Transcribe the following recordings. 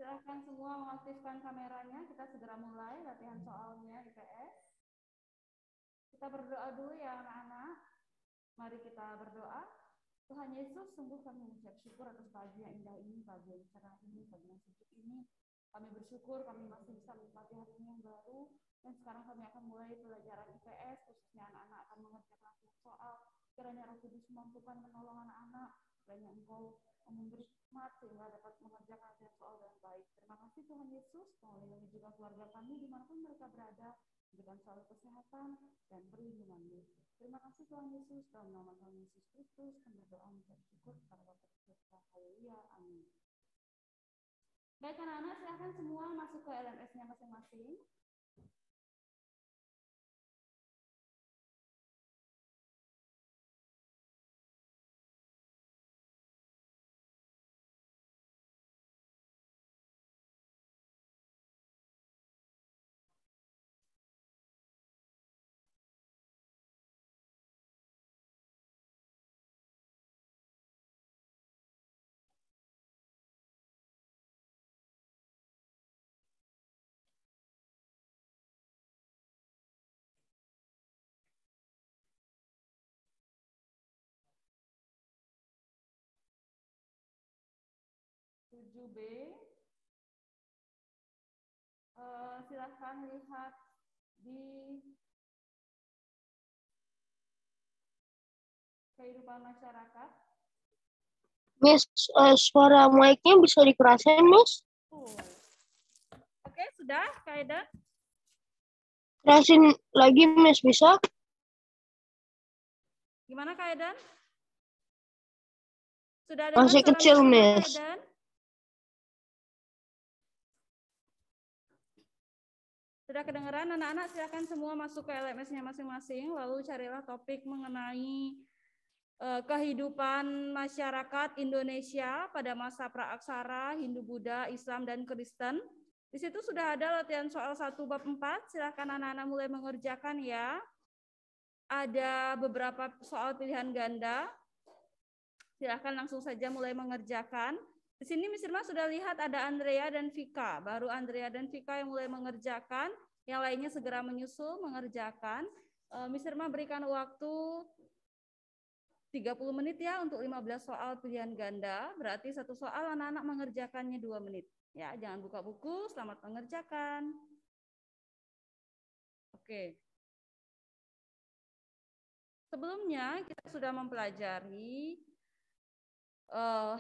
Silahkan semua mengaktifkan kameranya. Kita segera mulai latihan soalnya IPS. Kita berdoa dulu ya anak-anak. Mari kita berdoa. Tuhan Yesus, sungguh kami mengucap syukur atas pagi yang indah ini, pagi yang cerah ini, pagi yang sejuk ini. Kami bersyukur kami masih bisa menikmati hari ini yang baru. Dan sekarang kami akan mulai pelajaran IPS, khususnya anak-anak akan mengerjakan soal. Kiranya Roh Kudus mampukan menolong anak-anak. Kiranya Engkau memberi hikmat sehingga dapat mengerjakan soal dengan baik. Terima kasih Tuhan Yesus. Tolong lindungi juga keluarga kami dimanapun mereka berada. Berikan selalu kesehatan dan perlindungan-Mu. Terima kasih Tuhan Yesus. Dalam nama Tuhan Yesus Kristus kami berdoa mengucap syukur kepada Bapa kita. Haleluya. Amin. Baik anak-anak, silahkan semua masuk ke LMS-nya masing-masing. B. Silahkan lihat di kehidupan masyarakat. Miss, suara mic-nya bisa dikerasin, Miss? Oke, sudah, Kak Eda? Kerasin lagi, Miss, bisa? Gimana, Kak Eda? Sudah ada masih kecil, Miss. Sudah kedengaran anak-anak, silakan semua masuk ke LMS-nya masing-masing, lalu carilah topik mengenai kehidupan masyarakat Indonesia pada masa praaksara, Hindu, Buddha, Islam, dan Kristen. Di situ sudah ada latihan soal 1 bab 4, silakan anak-anak mulai mengerjakan ya. Ada beberapa soal pilihan ganda, silakan langsung saja mulai mengerjakan. Di sini Miss Irma sudah lihat ada Andrea dan Vika. Baru Andrea dan Vika yang mulai mengerjakan. Yang lainnya segera menyusul mengerjakan. Miss Irma berikan waktu 30 menit ya untuk 15 soal pilihan ganda. Berarti satu soal anak-anak mengerjakannya 2 menit. Ya, jangan buka buku. Selamat mengerjakan. Oke. Sebelumnya kita sudah mempelajari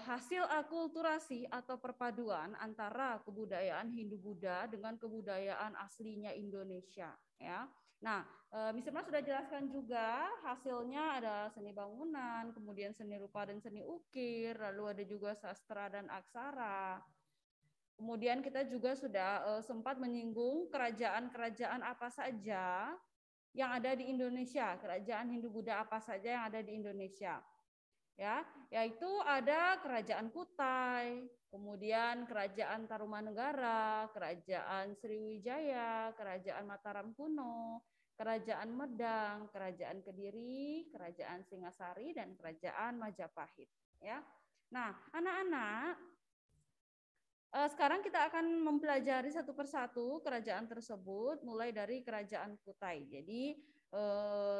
hasil akulturasi atau perpaduan antara kebudayaan Hindu-Buddha dengan kebudayaan aslinya Indonesia. Ya, nah, Miss Irma sudah jelaskan juga hasilnya ada seni bangunan, kemudian seni rupa dan seni ukir, lalu ada juga sastra dan aksara. Kemudian kita juga sudah sempat menyinggung kerajaan-kerajaan apa saja yang ada di Indonesia, kerajaan Hindu-Buddha apa saja yang ada di Indonesia. Ya, yaitu ada kerajaan Kutai, kemudian kerajaan Tarumanegara, kerajaan Sriwijaya, kerajaan Mataram kuno, kerajaan Medang, kerajaan Kediri, kerajaan Singasari, dan kerajaan Majapahit. Ya, nah anak-anak, sekarang kita akan mempelajari satu persatu kerajaan tersebut, mulai dari kerajaan Kutai. Jadi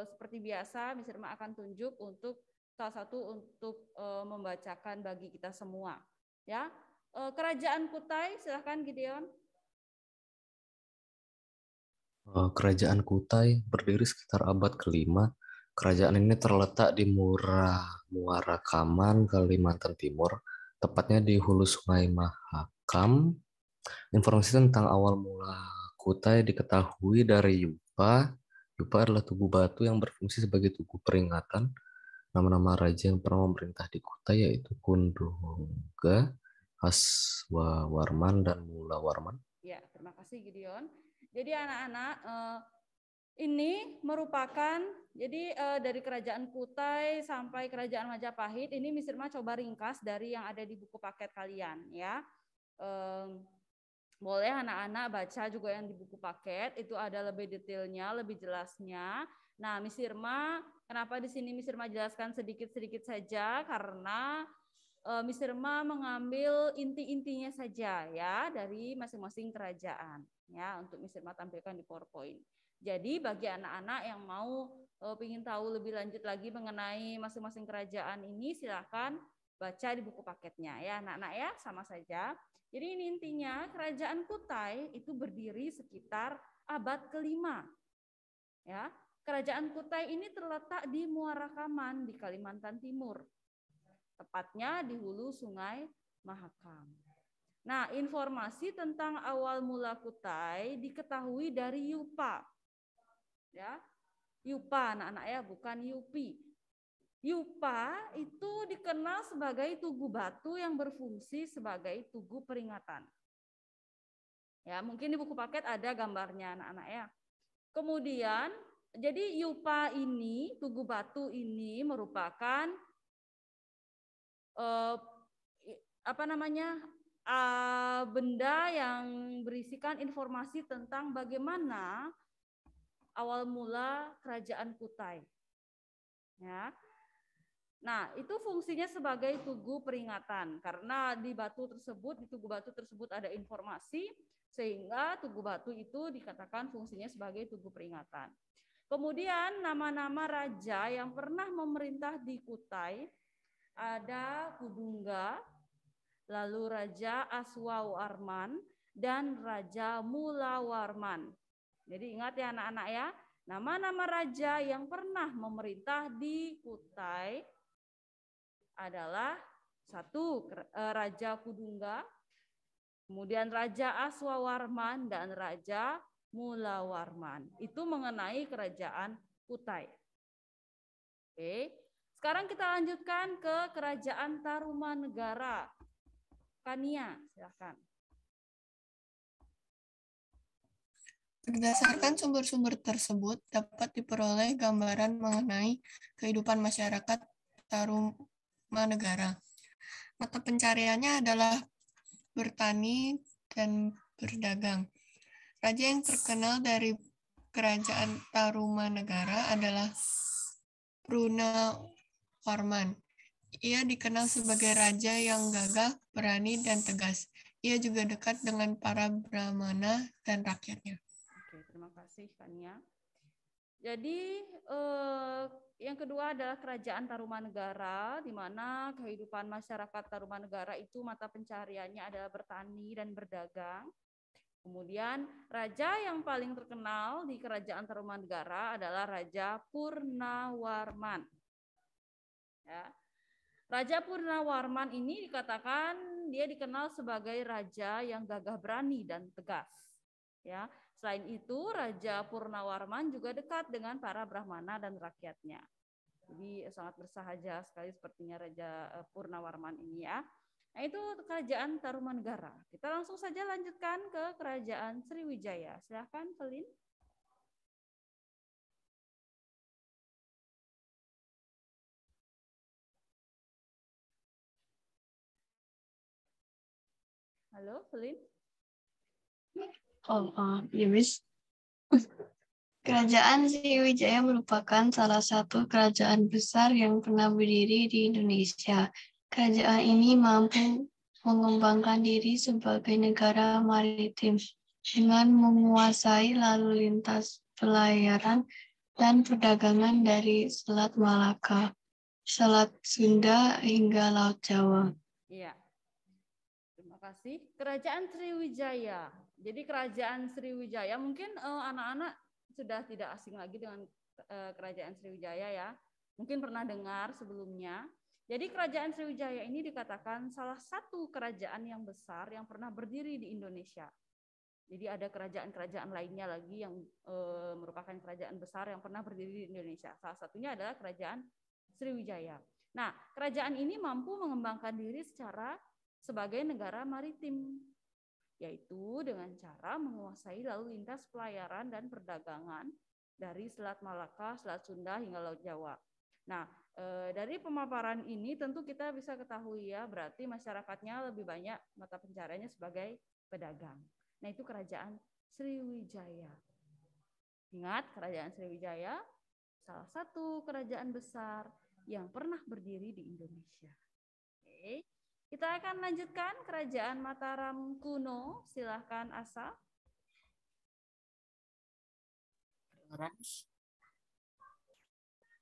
seperti biasa, Miss Irma akan tunjuk untuk salah satu untuk membacakan bagi kita semua. Ya, kerajaan Kutai, silahkan Gideon. Kerajaan Kutai berdiri sekitar abad ke-5. Kerajaan ini terletak di Muara Kaman, Kalimantan Timur, tepatnya di hulu Sungai Mahakam. Informasi tentang awal mula Kutai diketahui dari Yupa. Yupa adalah tugu batu yang berfungsi sebagai tugu peringatan. Nama-nama raja yang pernah memerintah di Kutai yaitu Kundungga, Haswawarman, dan Mulawarman. Ya, terima kasih Gideon. Jadi anak-anak, ini merupakan dari kerajaan Kutai sampai kerajaan Majapahit. Ini Miss Irma coba ringkas dari yang ada di buku paket kalian ya. Boleh anak-anak baca juga yang di buku paket, itu ada lebih detailnya, lebih jelasnya. Nah, Miss Irma, kenapa di sini Miss Irma jelaskan sedikit-sedikit saja? Karena Miss Irma mengambil inti-intinya saja ya dari masing-masing kerajaan ya untuk Miss Irma tampilkan di PowerPoint. Jadi bagi anak-anak yang mau ingin tahu lebih lanjut lagi mengenai masing-masing kerajaan ini silahkan baca di buku paketnya ya anak-anak ya sama saja. Jadi ini intinya kerajaan Kutai itu berdiri sekitar abad ke-5 ya. Kerajaan Kutai ini terletak di Muara Kaman di Kalimantan Timur. Tepatnya di hulu Sungai Mahakam. Nah, informasi tentang awal mula Kutai diketahui dari Yupa. Ya. Yupa anak-anak ya, bukan Yupi. Yupa itu dikenal sebagai tugu batu yang berfungsi sebagai tugu peringatan. Ya, mungkin di buku paket ada gambarnya anak-anak ya. Kemudian, jadi Yupa ini, tugu batu ini merupakan benda yang berisikan informasi tentang bagaimana awal mula kerajaan Kutai. Ya. Nah, itu fungsinya sebagai tugu peringatan karena di tugu batu tersebut ada informasi sehingga tugu batu itu dikatakan fungsinya sebagai tugu peringatan. Kemudian nama-nama raja yang pernah memerintah di Kutai ada Kudungga, lalu Raja Aswawarman, dan Raja Mulawarman. Jadi ingat ya anak-anak ya, nama-nama raja yang pernah memerintah di Kutai adalah satu Raja Kudungga, kemudian Raja Aswawarman, dan Raja Mulawarman. Itu mengenai kerajaan Kutai. Oke. Sekarang kita lanjutkan ke kerajaan Tarumanegara. Kania, silakan. Berdasarkan sumber-sumber tersebut dapat diperoleh gambaran mengenai kehidupan masyarakat Tarumanegara. Mata pencariannya adalah bertani dan berdagang. Raja yang terkenal dari kerajaan Tarumanegara adalah Purnawarman. Ia dikenal sebagai raja yang gagah, berani, dan tegas. Ia juga dekat dengan para Brahmana dan rakyatnya. Oke, terima kasih Kania. Jadi yang kedua adalah kerajaan Tarumanegara, di mana kehidupan masyarakat Tarumanegara itu mata pencariannya adalah bertani dan berdagang. Kemudian raja yang paling terkenal di kerajaan Tarumanegara adalah Raja Purnawarman. Ya. Raja Purnawarman ini dikatakan dia dikenal sebagai raja yang gagah berani dan tegas. Ya. Selain itu, Raja Purnawarman juga dekat dengan para Brahmana dan rakyatnya. Jadi sangat bersahaja sekali sepertinya Raja Purnawarman ini ya. Nah itu kerajaan Tarumanegara. Kita langsung saja lanjutkan ke kerajaan Sriwijaya. Silahkan, Felin. Halo, Felin. Ya, Miss. Kerajaan Sriwijaya merupakan salah satu kerajaan besar yang pernah berdiri di Indonesia. Kerajaan ini mampu mengembangkan diri sebagai negara maritim dengan menguasai lalu lintas pelayaran dan perdagangan dari Selat Malaka, Selat Sunda hingga Laut Jawa. Iya. Terima kasih. Kerajaan Sriwijaya. Jadi kerajaan Sriwijaya mungkin anak-anak sudah tidak asing lagi dengan kerajaan Sriwijaya ya. Mungkin pernah dengar sebelumnya. Jadi kerajaan Sriwijaya ini dikatakan salah satu kerajaan yang besar yang pernah berdiri di Indonesia. Jadi ada kerajaan-kerajaan lainnya lagi yang merupakan kerajaan besar yang pernah berdiri di Indonesia. Salah satunya adalah kerajaan Sriwijaya. Nah, kerajaan ini mampu mengembangkan diri sebagai negara maritim, yaitu dengan cara menguasai lalu lintas pelayaran dan perdagangan dari Selat Malaka, Selat Sunda hingga Laut Jawa. Nah, dari pemaparan ini tentu kita bisa ketahui ya, berarti masyarakatnya lebih banyak mata pencariannya sebagai pedagang. Nah, itu kerajaan Sriwijaya. Ingat, kerajaan Sriwijaya salah satu kerajaan besar yang pernah berdiri di Indonesia. Oke. Kita akan lanjutkan Kerajaan Mataram kuno. Silahkan Asa.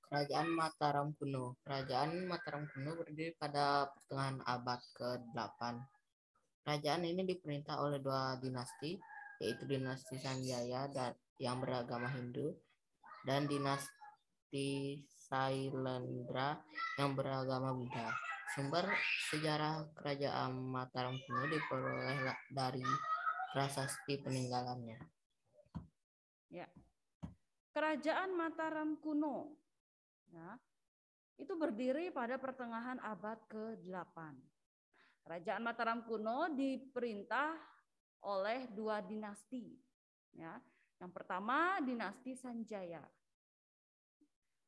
Kerajaan Mataram kuno. Kerajaan Mataram kuno berdiri pada pertengahan abad ke-8. Kerajaan ini diperintah oleh dua dinasti, yaitu dinasti Sanjaya yang beragama Hindu dan dinasti Sailendra yang beragama Buddha. Sumber sejarah Kerajaan Mataram kuno diperoleh dari prasasti peninggalannya. Ya. Kerajaan Mataram kuno, ya, itu berdiri pada pertengahan abad ke-8. Kerajaan Mataram kuno diperintah oleh dua dinasti. Ya. Yang pertama dinasti Sanjaya,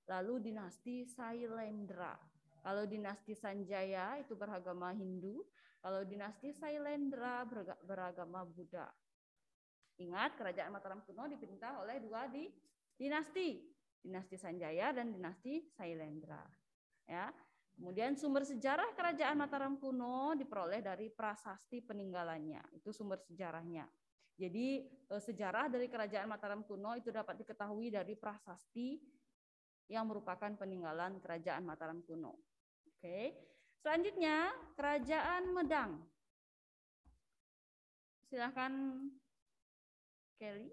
lalu dinasti Sailendra. Kalau dinasti Sanjaya itu beragama Hindu, kalau dinasti Sailendra beragama Buddha. Ingat, Kerajaan Mataram kuno diperintah oleh dua dinasti Sanjaya dan dinasti Sailendra. Ya. Kemudian sumber sejarah Kerajaan Mataram kuno diperoleh dari prasasti peninggalannya. Itu sumber sejarahnya. Jadi sejarah dari Kerajaan Mataram kuno itu dapat diketahui dari prasasti yang merupakan peninggalan Kerajaan Mataram kuno. Oke. Selanjutnya Kerajaan Medang. Silakan Kelly.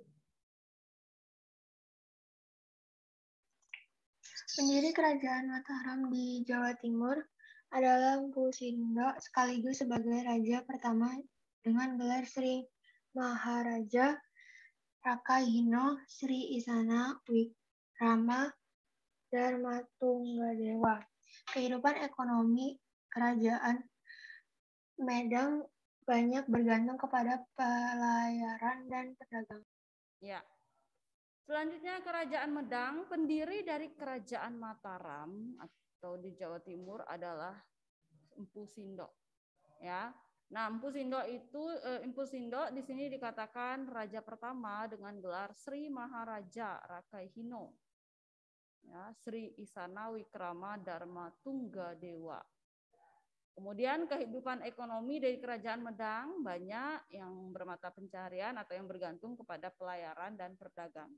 Pendiri Kerajaan Mataram di Jawa Timur adalah Mpu Sindo sekaligus sebagai raja pertama dengan gelar Sri Maharaja Rakahino Sri Isana Wikrama Darmatunggadewa. Kehidupan ekonomi Kerajaan Medang banyak bergantung kepada pelayaran dan perdagangan. Ya. Selanjutnya Kerajaan Medang, pendiri dari Kerajaan Mataram atau di Jawa Timur adalah Mpu Sindo. Ya. Nah, Mpu Sindo di sini dikatakan raja pertama dengan gelar Sri Maharaja Rakahino. Ya, Sri Isana Wikrama Darmatunggadewa. Kemudian kehidupan ekonomi dari Kerajaan Medang banyak yang bermata pencaharian atau yang bergantung kepada pelayaran dan perdagangan.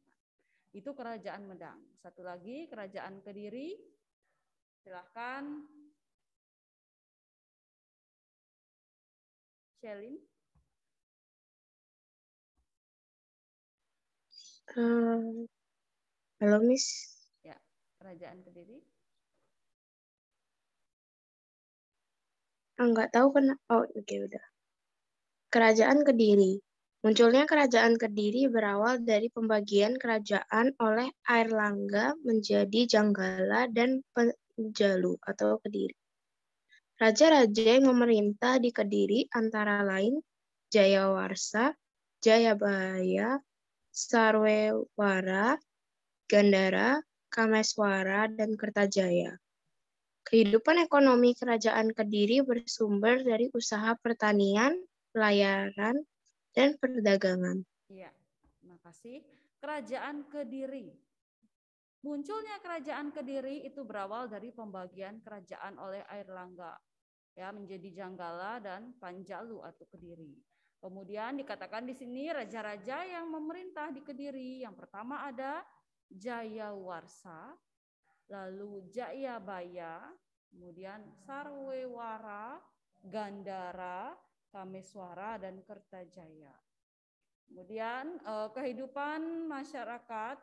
Itu Kerajaan Medang. Satu lagi Kerajaan Kediri. Silahkan Shelin. Halo Miss. Ya, Kerajaan Kediri. Enggak tahu kenapa. Oh, oke udah. Kerajaan Kediri. Munculnya Kerajaan Kediri berawal dari pembagian kerajaan oleh Airlangga menjadi Janggala dan Penjalu atau Kediri. Raja-raja yang memerintah di Kediri antara lain Jayawarsa, Jayabaya, Sarwewara, Gandara, Kameswara, dan Kertajaya. Kehidupan ekonomi Kerajaan Kediri bersumber dari usaha pertanian, pelayaran, dan perdagangan. Iya, terima kasih. Kerajaan Kediri. Munculnya Kerajaan Kediri itu berawal dari pembagian kerajaan oleh Airlangga, ya, menjadi Janggala dan Panjalu atau Kediri. Kemudian dikatakan di sini raja-raja yang memerintah di Kediri. Yang pertama ada Jayawarsa, lalu Jayabaya, kemudian Sarwewara, Gandara, Kameswara, dan Kertajaya. Kemudian kehidupan masyarakat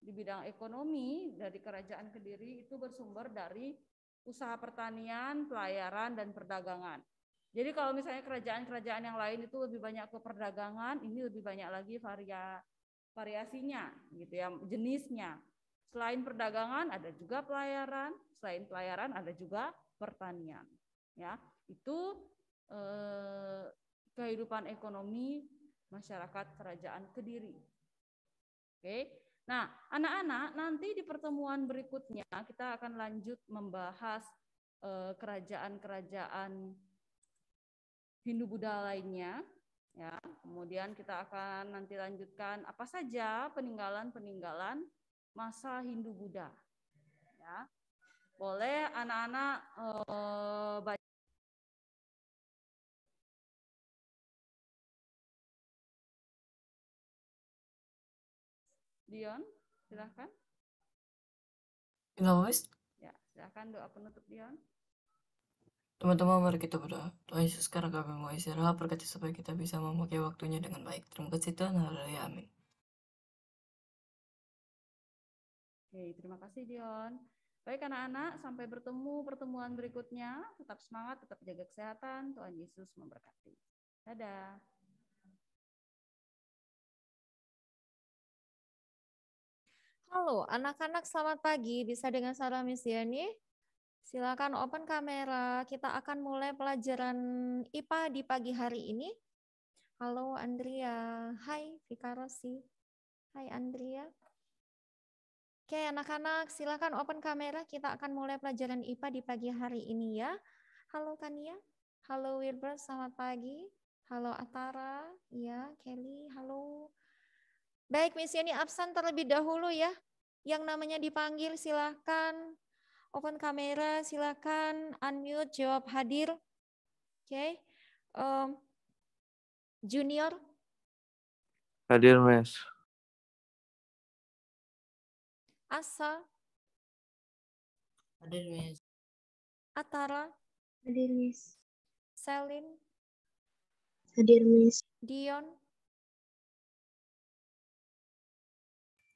di bidang ekonomi dari Kerajaan Kediri itu bersumber dari usaha pertanian, pelayaran, dan perdagangan. Jadi kalau misalnya kerajaan-kerajaan yang lain itu lebih banyak ke perdagangan, ini lebih banyak lagi variasinya, gitu ya, jenisnya. Selain perdagangan ada juga pelayaran, selain pelayaran ada juga pertanian. Ya, itu kehidupan ekonomi masyarakat Kerajaan Kediri. Oke. Nah, anak-anak, nanti di pertemuan berikutnya kita akan lanjut membahas kerajaan-kerajaan Hindu-Buddha lainnya. Ya, kemudian kita akan nanti lanjutkan apa saja peninggalan-peninggalan masa Hindu-Buddha. Ya, boleh anak-anak baca Dion, silahkan. Kenapa, Miss? Ya, silahkan doa penutup Dion. Teman-teman, mari kita berdoa. Tuhan Yesus, sekarang kami mau istirahat, berkati supaya kita bisa memakai waktunya dengan baik. Terima kasih Tuhan, haleluya, amin. Oke, terima kasih Dion. Baik anak-anak, sampai bertemu pertemuan berikutnya. Tetap semangat, tetap jaga kesehatan. Tuhan Yesus memberkati. Dadah. Halo, anak-anak selamat pagi. Bisa dengan suara Miss Yani? Silakan open kamera. Kita akan mulai pelajaran IPA di pagi hari ini. Halo Andrea. Hai Vika Rosi. Hai Andrea. Oke anak-anak silakan open kamera. Kita akan mulai pelajaran IPA di pagi hari ini ya. Halo Tania. Halo Wilbur, selamat pagi. Halo Atara. Ya, Kelly. Halo. Baik, Miss Yani absen terlebih dahulu ya. Yang namanya dipanggil silahkan open kamera, silahkan unmute, jawab hadir. Oke. Junior. Hadir, Miss. Asa. Hadir, Miss. Atara. Hadir, Miss. Selin. Hadir, Miss. Dion.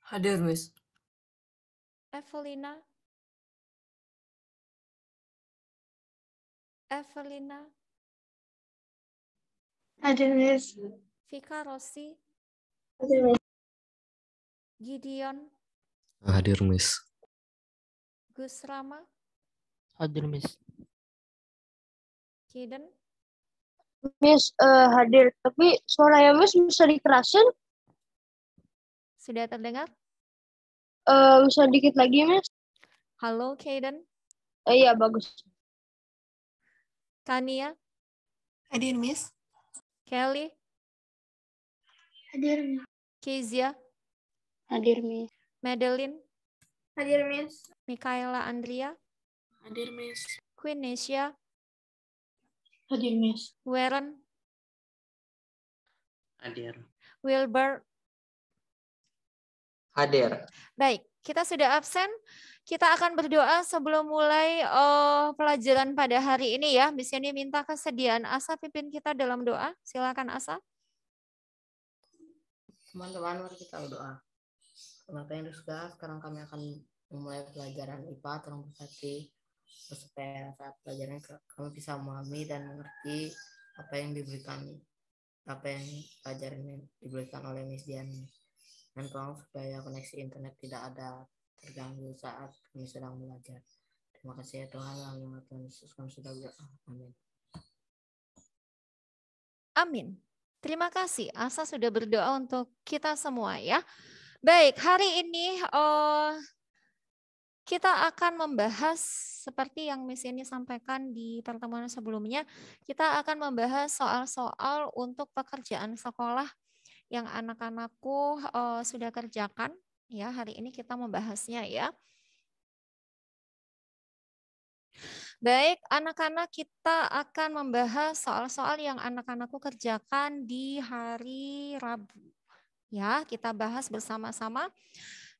Hadir, Miss. Evelina. Evelina. Hadir, Miss. Vika Rosi. Hadir, Miss. Gideon. Hadir, Miss. Gus Rama. Hadir, Miss. Kiden. Miss hadir, tapi suaranya Miss bisa dikerasin? Sudah terdengar? Bisa dikit lagi, Miss? Halo, Kaden. Iya, bagus. Kania. Hadir, Miss. Kelly. Hadir, Miss. Kezia. Hadir, Miss. Madeline. Hadir, Miss. Mikaela Andrea. Hadir, Miss. Queen Nesya. Hadir, Miss. Weren. Hadir. Wilbur. Hadir. Baik, kita sudah absen. Kita akan berdoa sebelum mulai pelajaran pada hari ini ya. Miss Yani minta kesediaan Asa pimpin kita dalam doa. Silakan Asa. Teman-teman, mari kita berdoa. Bapa yang di surga, sekarang kami akan memulai pelajaran IPA. Tolong berkati supaya saat pelajaran kami bisa memahami dan mengerti apa yang pelajaran yang diberikan oleh Miss Diani. Dan tolong supaya koneksi internet tidak ada terganggu saat kami sedang belajar. Terima kasih ya Tuhan, dalam nama Tuhan Yesus kami sudah berdoa. Amin. Amin. Terima kasih Asa sudah berdoa untuk kita semua ya. Baik, hari ini kita akan membahas seperti yang Miss Yani sampaikan di pertemuan sebelumnya, kita akan membahas soal-soal untuk pekerjaan sekolah yang anak-anakku sudah kerjakan. Ya, hari ini kita membahasnya ya. Baik, anak-anak kita akan membahas soal-soal yang anak-anakku kerjakan di hari Rabu. Ya, kita bahas bersama-sama.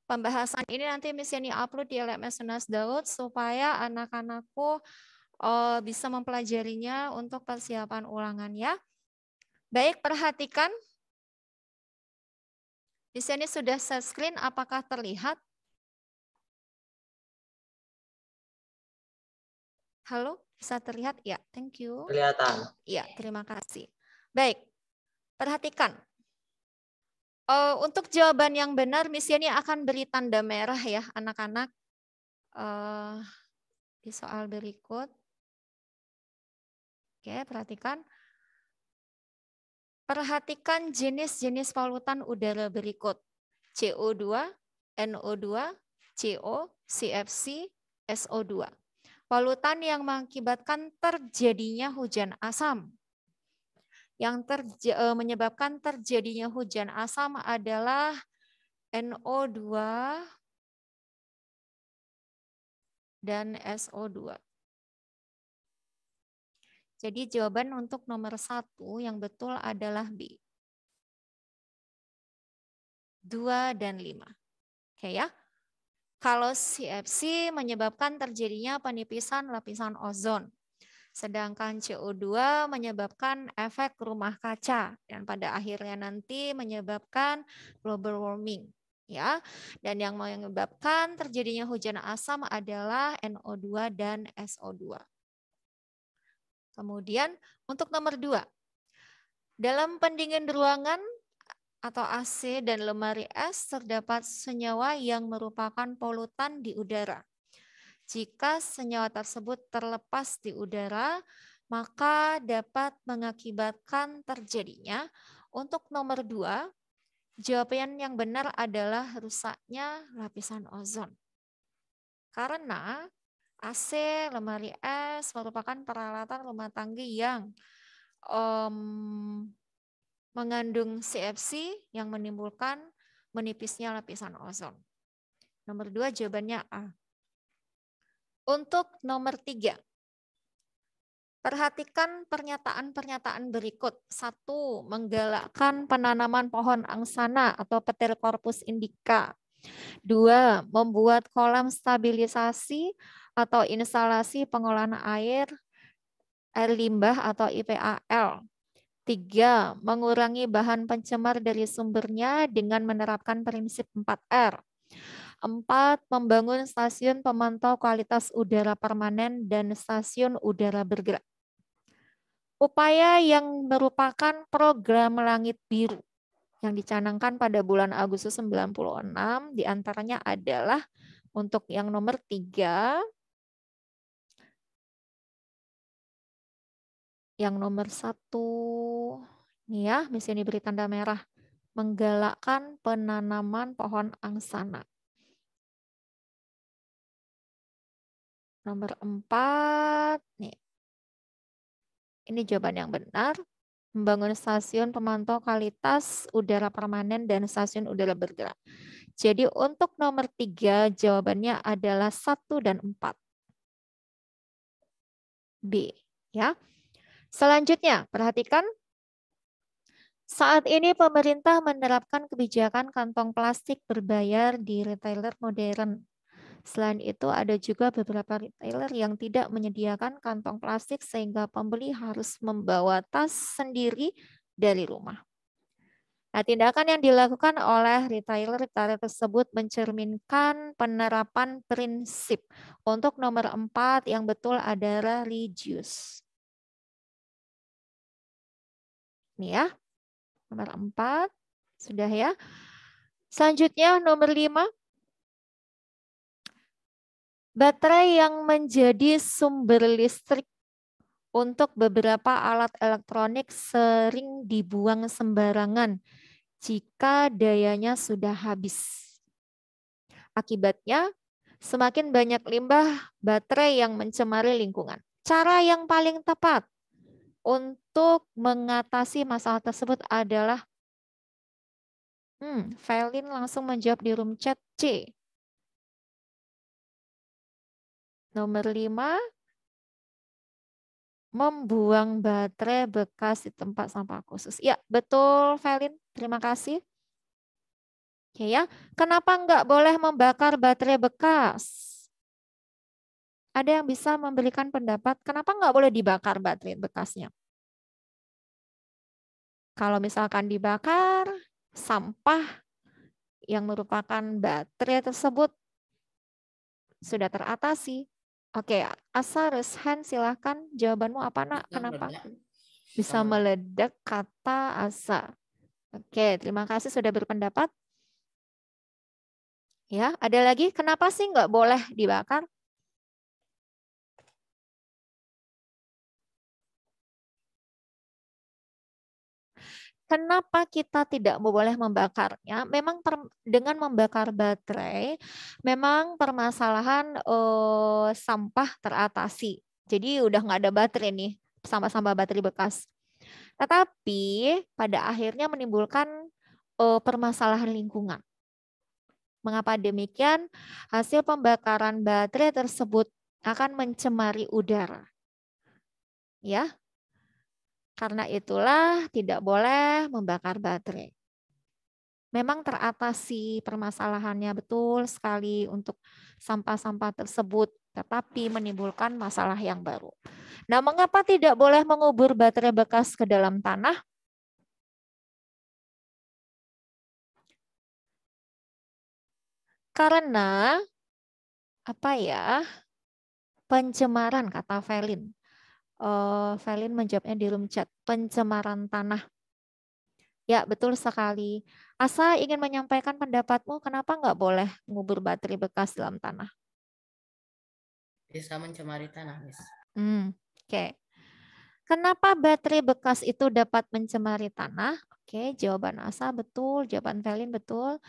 Pembahasan ini nanti Miss Yani upload di LMS Tunas Daud supaya anak-anakku bisa mempelajarinya untuk persiapan ulangan ya. Baik, perhatikan. Di sini sudah share screen, apakah terlihat? Halo, bisa terlihat? Ya, thank you. Kelihatan. Ya, terima kasih. Baik, perhatikan. Untuk jawaban yang benar, Miss Yani akan beri tanda merah ya, anak-anak. Di soal berikut. Oke, perhatikan. Perhatikan jenis-jenis polutan udara berikut. CO2, NO2, CO, CFC, SO2. Polutan yang mengakibatkan terjadinya hujan asam. Yang menyebabkan terjadinya hujan asam adalah NO2 dan SO2. Jadi jawaban untuk nomor 1 yang betul adalah B. 2, dan 5. Oke ya. Kalau CFC menyebabkan terjadinya penipisan lapisan ozon. Sedangkan CO2 menyebabkan efek rumah kaca dan pada akhirnya nanti menyebabkan global warming, ya. Dan yang menyebabkan terjadinya hujan asam adalah NO2 dan SO2. Kemudian untuk nomor 2. Dalam pendingin ruangan atau AC dan lemari es terdapat senyawa yang merupakan polutan di udara. Jika senyawa tersebut terlepas di udara, maka dapat mengakibatkan terjadinya. Untuk nomor 2, jawaban yang benar adalah rusaknya lapisan ozon. Karena AC, lemari es merupakan peralatan rumah tangga yang mengandung CFC yang menimbulkan menipisnya lapisan ozon. Nomor 2 jawabannya A. Untuk nomor 3, perhatikan pernyataan-pernyataan berikut. 1. Menggalakkan penanaman pohon angsana atau petir corpus indica. 2. Membuat kolam stabilisasi atau instalasi pengolahan air limbah atau IPAL. 3. Mengurangi bahan pencemar dari sumbernya dengan menerapkan prinsip 4R. 4. Membangun stasiun pemantau kualitas udara permanen dan stasiun udara bergerak. Upaya yang merupakan program Langit Biru yang dicanangkan pada bulan Agustus 96 diantaranya adalah untuk yang nomor 3, yang nomor 1, ini ya, di sini beri tanda merah, menggalakkan penanaman pohon angsana. Nomor 4, nih. Ini jawaban yang benar. Membangun stasiun pemantau kualitas udara permanen dan stasiun udara bergerak. Jadi untuk nomor 3 jawabannya adalah 1 dan 4. B, ya. Selanjutnya, perhatikan. Saat ini pemerintah menerapkan kebijakan kantong plastik berbayar di retailer modern. Selain itu, ada juga beberapa retailer yang tidak menyediakan kantong plastik sehingga pembeli harus membawa tas sendiri dari rumah. Nah, tindakan yang dilakukan oleh retailer tersebut mencerminkan penerapan prinsip. Untuk nomor 4 yang betul adalah reduce. Nih ya, nomor 4, sudah ya. Selanjutnya nomor 5. Baterai yang menjadi sumber listrik untuk beberapa alat elektronik sering dibuang sembarangan jika dayanya sudah habis. Akibatnya, semakin banyak limbah baterai yang mencemari lingkungan. Cara yang paling tepat untuk mengatasi masalah tersebut adalah Felin langsung menjawab di room chat C. Nomor 5, membuang baterai bekas di tempat sampah khusus. Ya, betul Felin. Terima kasih. Oke ya, kenapa nggak boleh membakar baterai bekas? Ada yang bisa memberikan pendapat kenapa nggak boleh dibakar baterai bekasnya? Kalau misalkan dibakar, sampah yang merupakan baterai tersebut sudah teratasi. Oke, Asa Reshan silahkan jawabanmu apa nak? Kenapa? Bisa meledak kata Asa. Oke, terima kasih sudah berpendapat. Ya, ada lagi kenapa sih nggak boleh dibakar? Kenapa kita tidak boleh membakarnya? Memang dengan membakar baterai, memang permasalahan sampah teratasi. Jadi udah nggak ada baterai nih, sampah-sampah baterai bekas. Tetapi pada akhirnya menimbulkan permasalahan lingkungan. Mengapa demikian? Hasil pembakaran baterai tersebut akan mencemari udara. Ya. Karena itulah tidak boleh membakar baterai. Memang teratasi permasalahannya betul sekali untuk sampah-sampah tersebut, tetapi menimbulkan masalah yang baru. Nah, mengapa tidak boleh mengubur baterai bekas ke dalam tanah? Karena apa ya? Pencemaran, kata Velin. Velin menjawabnya di room chat, pencemaran tanah. Ya, betul sekali. Asa ingin menyampaikan pendapatmu, kenapa nggak boleh ngubur baterai bekas dalam tanah? Bisa mencemari tanah, Miss. Oke. Kenapa baterai bekas itu dapat mencemari tanah? Oke, jawaban Asa betul, jawaban Velin betul.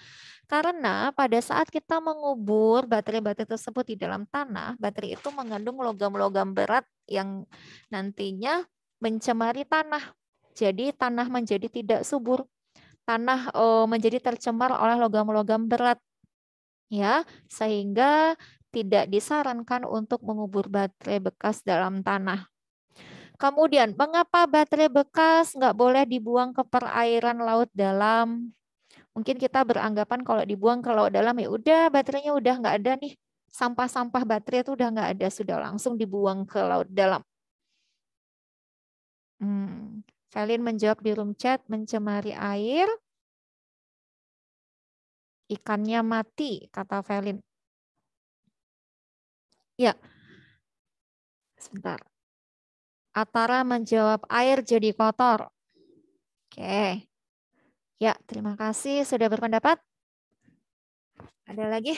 Karena pada saat kita mengubur baterai-baterai tersebut di dalam tanah, baterai itu mengandung logam-logam berat yang nantinya mencemari tanah. Jadi tanah menjadi tidak subur. Tanah menjadi tercemar oleh logam-logam berat. Ya, sehingga tidak disarankan untuk mengubur baterai bekas dalam tanah. Kemudian, mengapa baterai bekas nggak boleh dibuang ke perairan laut dalam? Mungkin kita beranggapan kalau dibuang ke laut dalam, ya udah baterainya udah nggak ada nih. Sampah-sampah baterai itu udah nggak ada, sudah langsung dibuang ke laut dalam. Velin menjawab di room chat, mencemari air. Ikannya mati, kata Velin. Ya, sebentar. Atara menjawab air jadi kotor. Oke. Ya, terima kasih sudah berpendapat. Ada lagi?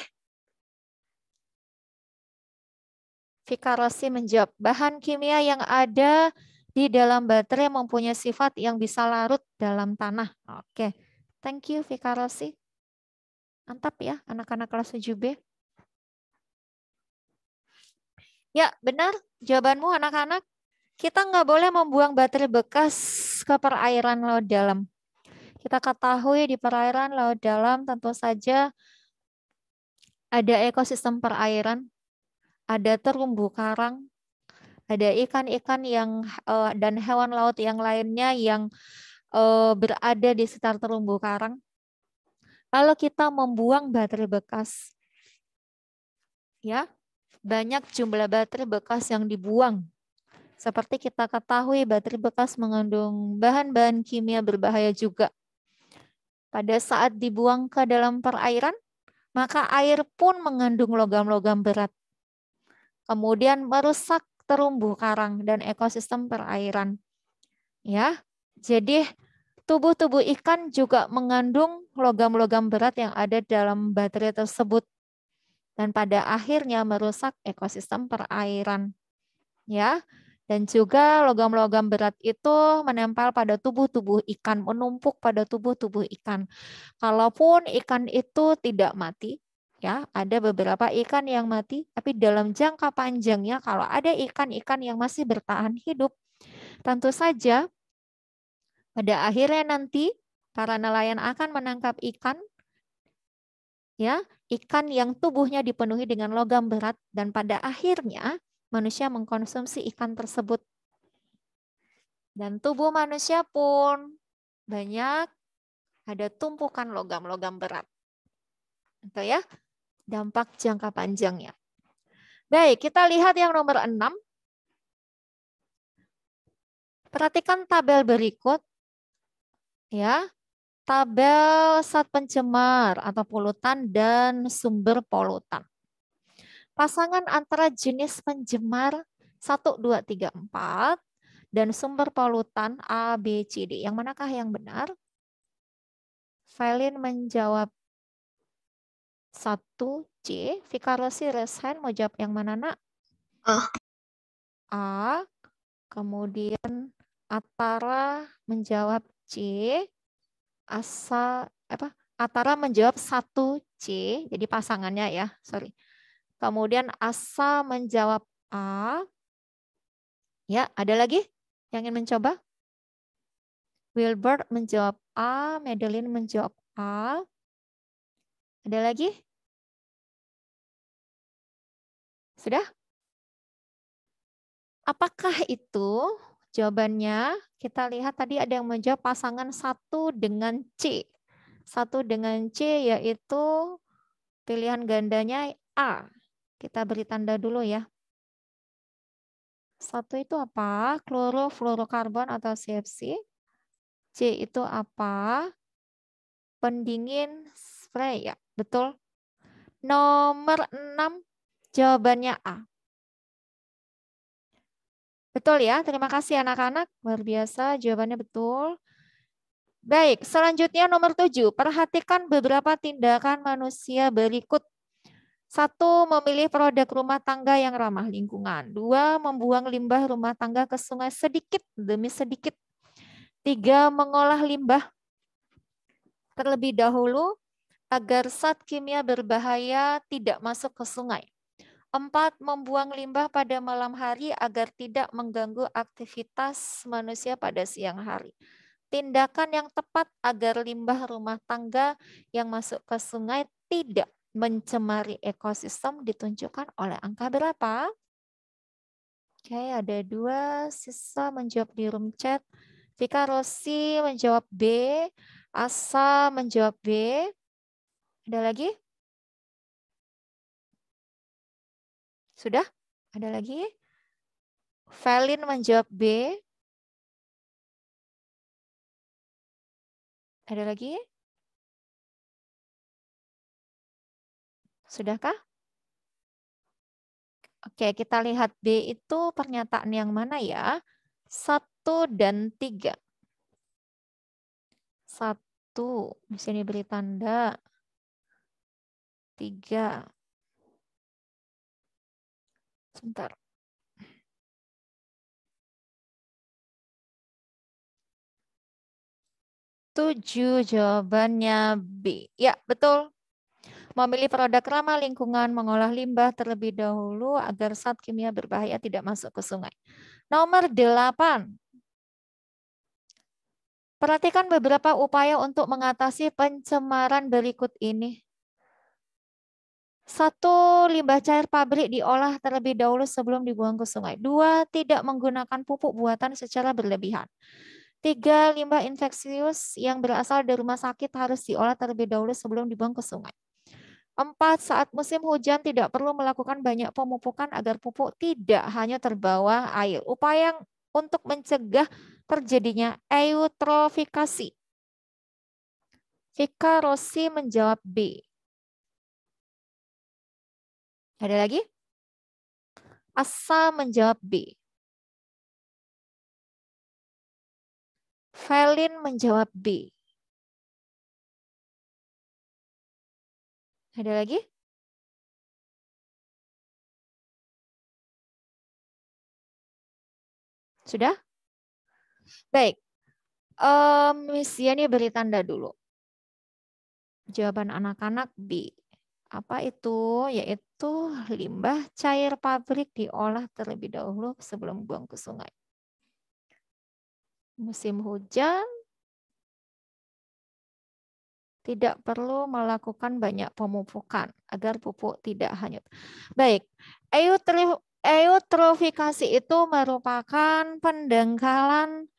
Vika Rossi menjawab, bahan kimia yang ada di dalam baterai mempunyai sifat yang bisa larut dalam tanah. Oke, thank you Vika Rossi. Mantap ya anak-anak kelas 7B. Ya, benar jawabanmu anak-anak. Kita nggak boleh membuang baterai bekas ke perairan laut dalam. Kita ketahui di perairan laut dalam tentu saja ada ekosistem perairan, ada terumbu karang, ada ikan-ikan yang dan hewan laut yang lainnya yang berada di sekitar terumbu karang. Kalau kita membuang baterai bekas, ya banyak jumlah baterai bekas yang dibuang. Seperti kita ketahui, baterai bekas mengandung bahan-bahan kimia berbahaya juga. Pada saat dibuang ke dalam perairan, maka air pun mengandung logam-logam berat. Kemudian merusak terumbu karang dan ekosistem perairan. Ya, jadi tubuh-tubuh ikan juga mengandung logam-logam berat yang ada dalam baterai tersebut dan pada akhirnya merusak ekosistem perairan. Ya, dan juga logam-logam berat itu menempel pada tubuh-tubuh ikan, menumpuk pada tubuh-tubuh ikan. Kalaupun ikan itu tidak mati, ya, ada beberapa ikan yang mati, tapi dalam jangka panjangnya kalau ada ikan-ikan yang masih bertahan hidup, tentu saja pada akhirnya nanti para nelayan akan menangkap ikan, ya, ikan yang tubuhnya dipenuhi dengan logam berat dan pada akhirnya manusia mengkonsumsi ikan tersebut. Dan tubuh manusia pun banyak ada tumpukan logam-logam berat. Itu ya, dampak jangka panjangnya. Baik, kita lihat yang nomor 6. Perhatikan tabel berikut. Ya, tabel zat pencemar atau polutan dan sumber polutan. Pasangan antara jenis pencemar 1, 2, 3, 4 dan sumber polutan A, B, C, D. Yang manakah yang benar? Velin menjawab 1, C. Vika Rossi Reshen mau jawab yang mana, nak? A. Kemudian Atara menjawab C. Atara menjawab 1C. Jadi pasangannya ya, sorry. Kemudian Asa menjawab A. Ya, ada lagi yang ingin mencoba? Wilbert menjawab A. Madeline menjawab A. Ada lagi? Sudah? Apakah itu? Jawabannya kita lihat tadi ada yang menjawab pasangan 1 dengan C. 1 dengan C, yaitu pilihan gandanya A. Kita beri tanda dulu ya. 1 itu apa? Klorofluorokarbon atau CFC. C itu apa? Pendingin spray ya, betul. Nomor 6 jawabannya A. Betul ya, terima kasih anak-anak. Luar biasa, jawabannya betul. Baik, selanjutnya nomor 7. Perhatikan beberapa tindakan manusia berikut. 1. Memilih produk rumah tangga yang ramah lingkungan. 2. Membuang limbah rumah tangga ke sungai sedikit demi sedikit. 3. Mengolah limbah terlebih dahulu agar zat kimia berbahaya tidak masuk ke sungai. 4. Membuang limbah pada malam hari agar tidak mengganggu aktivitas manusia pada siang hari. Tindakan yang tepat agar limbah rumah tangga yang masuk ke sungai tidak mencemari ekosistem ditunjukkan oleh angka berapa? Oke, ada 2 sisa menjawab di room chat. Vika Rosi menjawab B, Asa menjawab B. Ada lagi? Sudah? Ada lagi? Velin menjawab B. Ada lagi? Sudahkah? Oke, kita lihat B itu pernyataan yang mana ya? 1 dan 3. 1, di sini beri tanda. 3. Sebentar. 7 jawabannya B. Ya, betul. Memilih produk ramah lingkungan, mengolah limbah terlebih dahulu agar zat kimia berbahaya tidak masuk ke sungai. Nomor 8. Perhatikan beberapa upaya untuk mengatasi pencemaran berikut ini. 1. Limbah cair pabrik diolah terlebih dahulu sebelum dibuang ke sungai. 2. Tidak menggunakan pupuk buatan secara berlebihan. 3. Limbah infeksius yang berasal dari rumah sakit harus diolah terlebih dahulu sebelum dibuang ke sungai. 4. Saat musim hujan tidak perlu melakukan banyak pemupukan agar pupuk tidak hanya terbawa air. Upaya untuk mencegah terjadinya eutrofikasi. Vika Rosi menjawab B. Ada lagi? Asa menjawab B. Velin menjawab B. Ada lagi? Sudah? Baik. Miss Yani beri tanda dulu. Jawaban anak-anak B. Apa itu? Yaitu limbah cair pabrik diolah terlebih dahulu sebelum buang ke sungai. Musim hujan tidak perlu melakukan banyak pemupukan agar pupuk tidak hanyut. Baik, eutrofikasi itu merupakan pendangkalan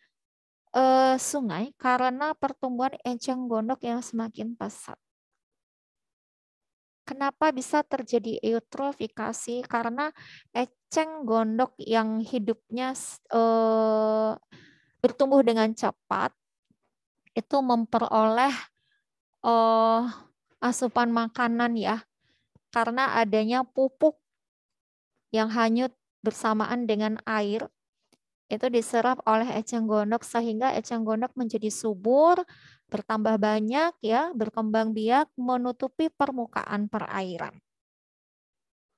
sungai karena pertumbuhan eceng gondok yang semakin pesat. Kenapa bisa terjadi eutrofikasi? Karena eceng gondok yang hidupnya bertumbuh dengan cepat itu memperoleh asupan makanan ya, karena adanya pupuk yang hanyut bersamaan dengan air itu diserap oleh eceng gondok sehingga eceng gondok menjadi subur, bertambah banyak ya, berkembang biak, menutupi permukaan perairan.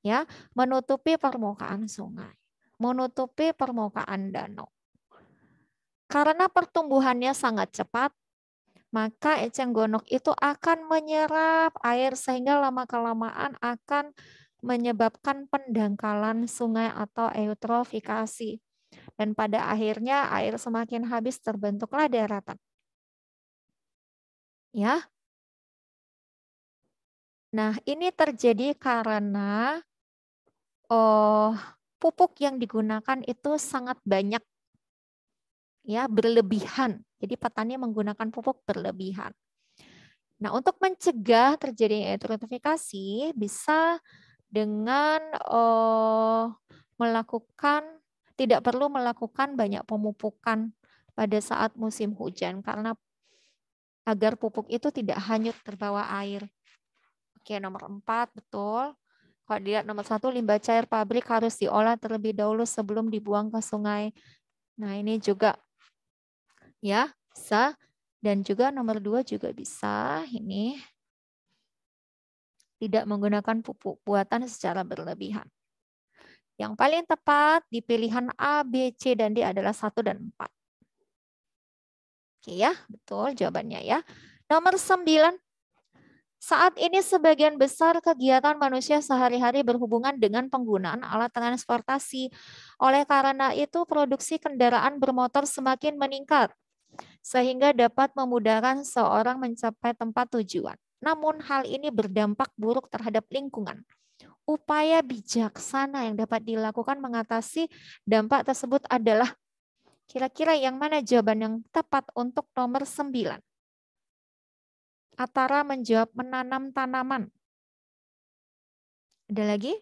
Ya, menutupi permukaan sungai, menutupi permukaan danau. Karena pertumbuhannya sangat cepat, maka eceng gondok itu akan menyerap air sehingga lama-kelamaan akan menyebabkan pendangkalan sungai atau eutrofikasi. Dan pada akhirnya air semakin habis terbentuklah daratan. Ya. Nah, ini terjadi karena pupuk yang digunakan itu sangat banyak. Ya, berlebihan. Jadi petani menggunakan pupuk berlebihan. Nah, untuk mencegah terjadinya eutrofifikasi bisa dengan tidak perlu melakukan banyak pemupukan pada saat musim hujan karena agar pupuk itu tidak hanyut terbawa air. Oke, nomor 4 betul. Kalau dilihat nomor 1, limbah cair pabrik harus diolah terlebih dahulu sebelum dibuang ke sungai. Nah, ini juga ya bisa. Dan juga nomor 2 juga bisa. Ini tidak menggunakan pupuk buatan secara berlebihan. Yang paling tepat di pilihan A, B, C, dan D adalah 1 dan 4. Oke ya, betul jawabannya ya. Nomor 9. Saat ini sebagian besar kegiatan manusia sehari-hari berhubungan dengan penggunaan alat transportasi. Oleh karena itu, produksi kendaraan bermotor semakin meningkat, sehingga dapat memudahkan seorang mencapai tempat tujuan. Namun hal ini berdampak buruk terhadap lingkungan. Upaya bijaksana yang dapat dilakukan mengatasi dampak tersebut adalah kira-kira yang mana jawaban yang tepat untuk nomor 9? Atara menjawab menanam tanaman. Ada lagi?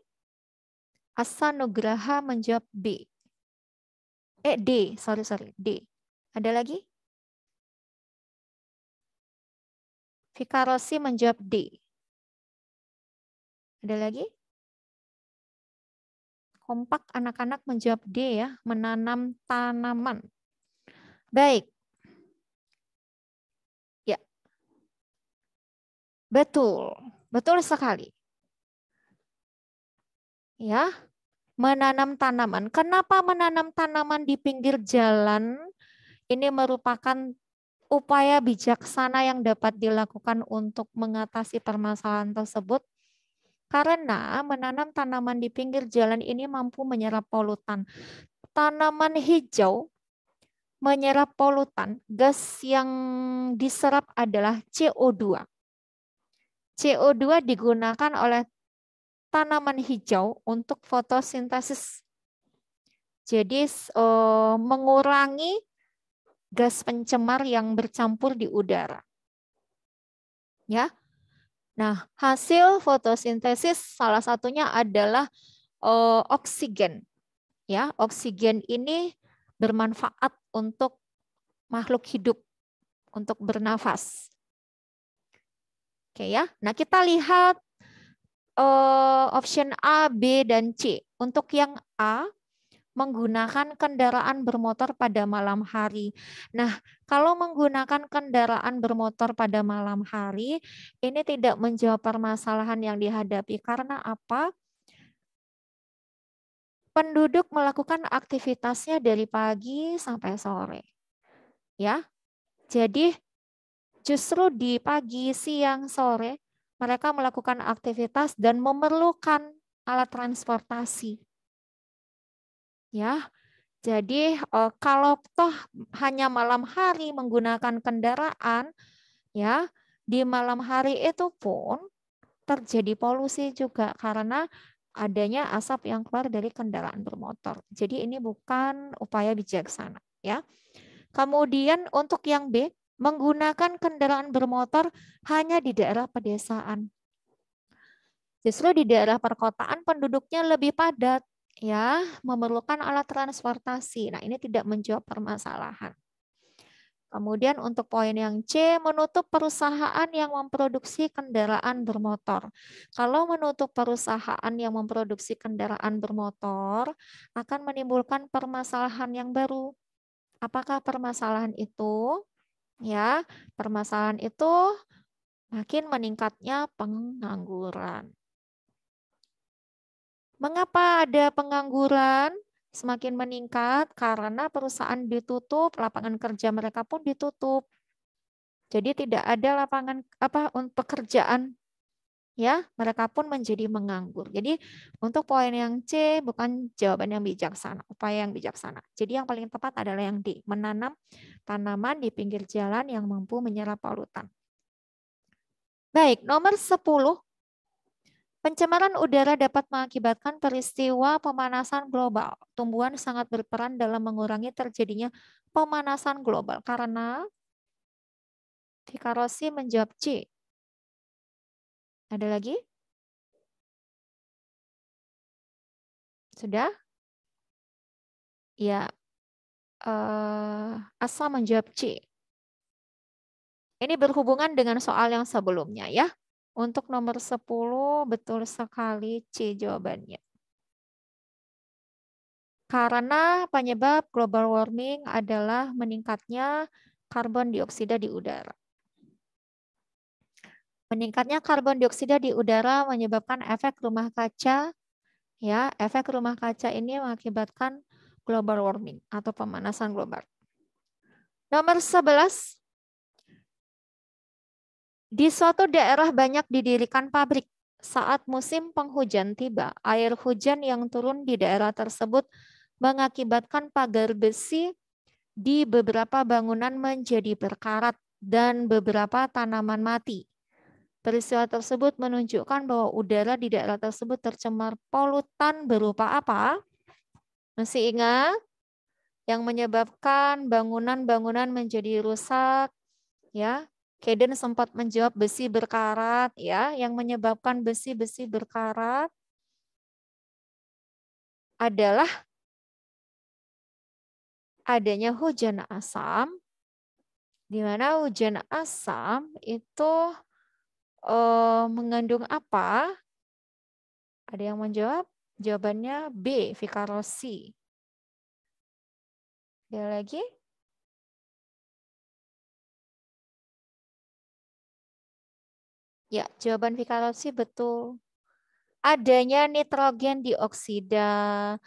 Asa Nugraha menjawab B. D, sorry, D. Ada lagi? Vika Rosi menjawab D. Ada lagi? Kompak anak-anak menjawab D ya, menanam tanaman. Baik. Ya. Betul. Betul sekali. Ya. Menanam tanaman. Kenapa menanam tanaman di pinggir jalan? Ini merupakan upaya bijaksana yang dapat dilakukan untuk mengatasi permasalahan tersebut. Karena menanam tanaman di pinggir jalan ini mampu menyerap polutan. Tanaman hijau menyerap polutan. Gas yang diserap adalah CO2. CO2 digunakan oleh tanaman hijau untuk fotosintesis. Jadi mengurangi gas pencemar yang bercampur di udara. Ya. Nah, hasil fotosintesis salah satunya adalah oksigen. Ya, oksigen ini bermanfaat untuk makhluk hidup untuk bernafas. Oke ya. Nah, kita lihat option A, B, dan C. Untuk yang A, menggunakan kendaraan bermotor pada malam hari. Nah, kalau menggunakan kendaraan bermotor pada malam hari, ini tidak menjawab permasalahan yang dihadapi. Karena apa? Penduduk melakukan aktivitasnya dari pagi sampai sore. Ya. Jadi, justru di pagi, siang, sore, mereka melakukan aktivitas dan memerlukan alat transportasi. Ya, jadi kalau toh hanya malam hari menggunakan kendaraan, ya di malam hari itu pun terjadi polusi juga karena adanya asap yang keluar dari kendaraan bermotor. Jadi ini bukan upaya bijaksana, ya. Kemudian untuk yang B, menggunakan kendaraan bermotor hanya di daerah pedesaan. Justru di daerah perkotaan penduduknya lebih padat, ya, memerlukan alat transportasi. Nah, ini tidak menjawab permasalahan. Kemudian untuk poin yang C, menutup perusahaan yang memproduksi kendaraan bermotor. Kalau menutup perusahaan yang memproduksi kendaraan bermotor, akan menimbulkan permasalahan yang baru. Apakah permasalahan itu? Ya, permasalahan itu makin meningkatnya pengangguran. Mengapa ada pengangguran semakin meningkat? Karena perusahaan ditutup, lapangan kerja mereka pun ditutup. Jadi tidak ada lapangan pekerjaan, ya, mereka pun menjadi menganggur. Jadi untuk poin yang C bukan jawaban yang bijaksana, upaya yang bijaksana. Jadi yang paling tepat adalah yang D, menanam tanaman di pinggir jalan yang mampu menyerap polutan. Baik, nomor 10. Pencemaran udara dapat mengakibatkan peristiwa pemanasan global. Tumbuhan sangat berperan dalam mengurangi terjadinya pemanasan global. Karena Vika Rosi menjawab C. Ada lagi? Sudah? Ya. Asa menjawab C. Ini berhubungan dengan soal yang sebelumnya ya. Untuk nomor 10 betul sekali C jawabannya. Karena penyebab global warming adalah meningkatnya karbon dioksida di udara. Meningkatnya karbon dioksida di udara menyebabkan efek rumah kaca. Ya, efek rumah kaca ini mengakibatkan global warming atau pemanasan global. Nomor 11. Di suatu daerah banyak didirikan pabrik. Saat musim penghujan tiba, air hujan yang turun di daerah tersebut mengakibatkan pagar besi di beberapa bangunan menjadi berkarat dan beberapa tanaman mati. Peristiwa tersebut menunjukkan bahwa udara di daerah tersebut tercemar polutan berupa apa? Masih ingat? Yang menyebabkan bangunan-bangunan menjadi rusak, ya. Kaden sempat menjawab besi berkarat, ya. Yang menyebabkan besi-besi berkarat adalah adanya hujan asam, di mana hujan asam itu mengandung apa? Ada yang menjawab? Jawabannya B, vikarosi. Ada lagi? Ya, jawaban vikarosi betul. Adanya nitrogen dioksida,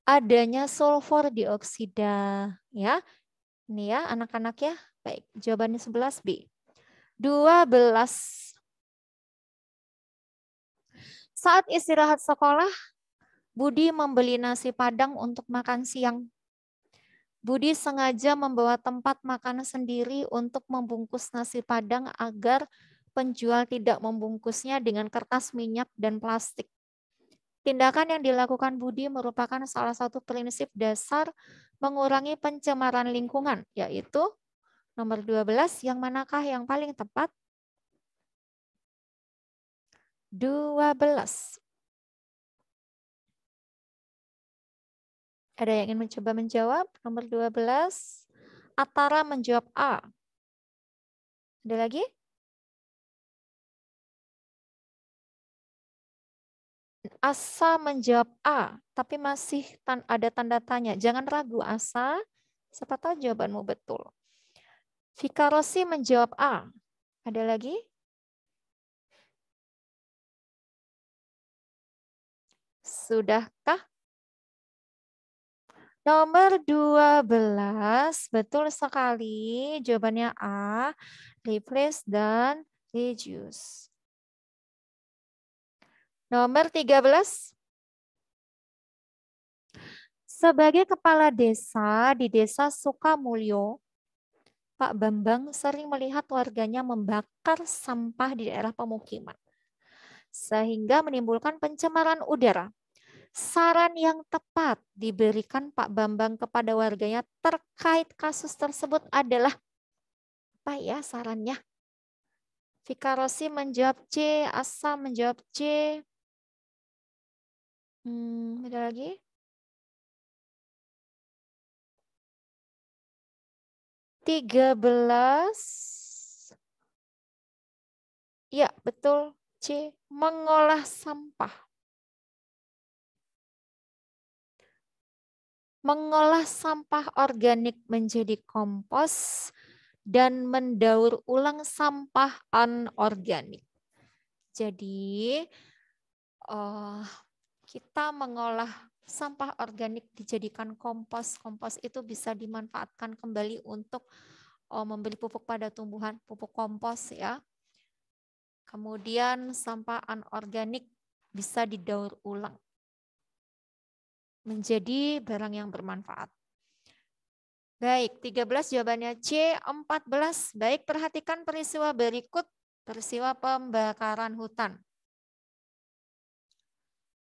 adanya sulfur dioksida, ya. Ini ya anak-anak ya. Baik, jawabannya 11B. 12. Saat istirahat sekolah, Budi membeli nasi Padang untuk makan siang. Budi sengaja membawa tempat makan sendiri untuk membungkus nasi Padang agar penjual tidak membungkusnya dengan kertas minyak dan plastik. Tindakan yang dilakukan Budi merupakan salah satu prinsip dasar mengurangi pencemaran lingkungan, yaitu nomor 12, yang manakah yang paling tepat? 12. Ada yang ingin mencoba menjawab? Nomor 12. Atara menjawab A. Ada lagi? Asa menjawab A, tapi masih ada tanda tanya. Jangan ragu Asa, siapa tahu jawabanmu betul. Vikarosi menjawab A. Ada lagi? Sudahkah? Nomor 12, betul sekali. Jawabannya A, replace dan reduce. Nomor 13. Sebagai kepala desa di desa Sukamulyo, Pak Bambang sering melihat warganya membakar sampah di daerah pemukiman, sehingga menimbulkan pencemaran udara. Saran yang tepat diberikan Pak Bambang kepada warganya terkait kasus tersebut adalah apa ya sarannya? Vikarosi menjawab C, Asa menjawab C. Ada lagi? (13). Ya, betul. C, mengolah sampah. Mengolah sampah organik menjadi kompos dan mendaur ulang sampah anorganik. Jadi kita mengolah sampah organik dijadikan kompos. Kompos itu bisa dimanfaatkan kembali untuk memberi pupuk pada tumbuhan, pupuk kompos ya. Kemudian sampah anorganik bisa didaur ulang menjadi barang yang bermanfaat. Baik, 13 jawabannya C. 14. Baik, perhatikan peristiwa berikut. Peristiwa pembakaran hutan.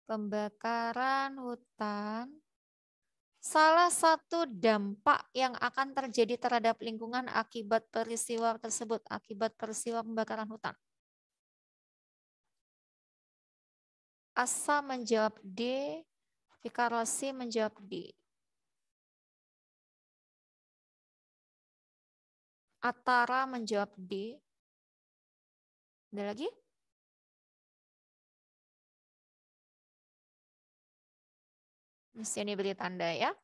Pembakaran hutan. Salah satu dampak yang akan terjadi terhadap lingkungan akibat peristiwa tersebut, akibat peristiwa pembakaran hutan. Asa menjawab D. Fikarosi menjawab D. Atara menjawab D. Ada lagi? Mesti ini beri tanda ya.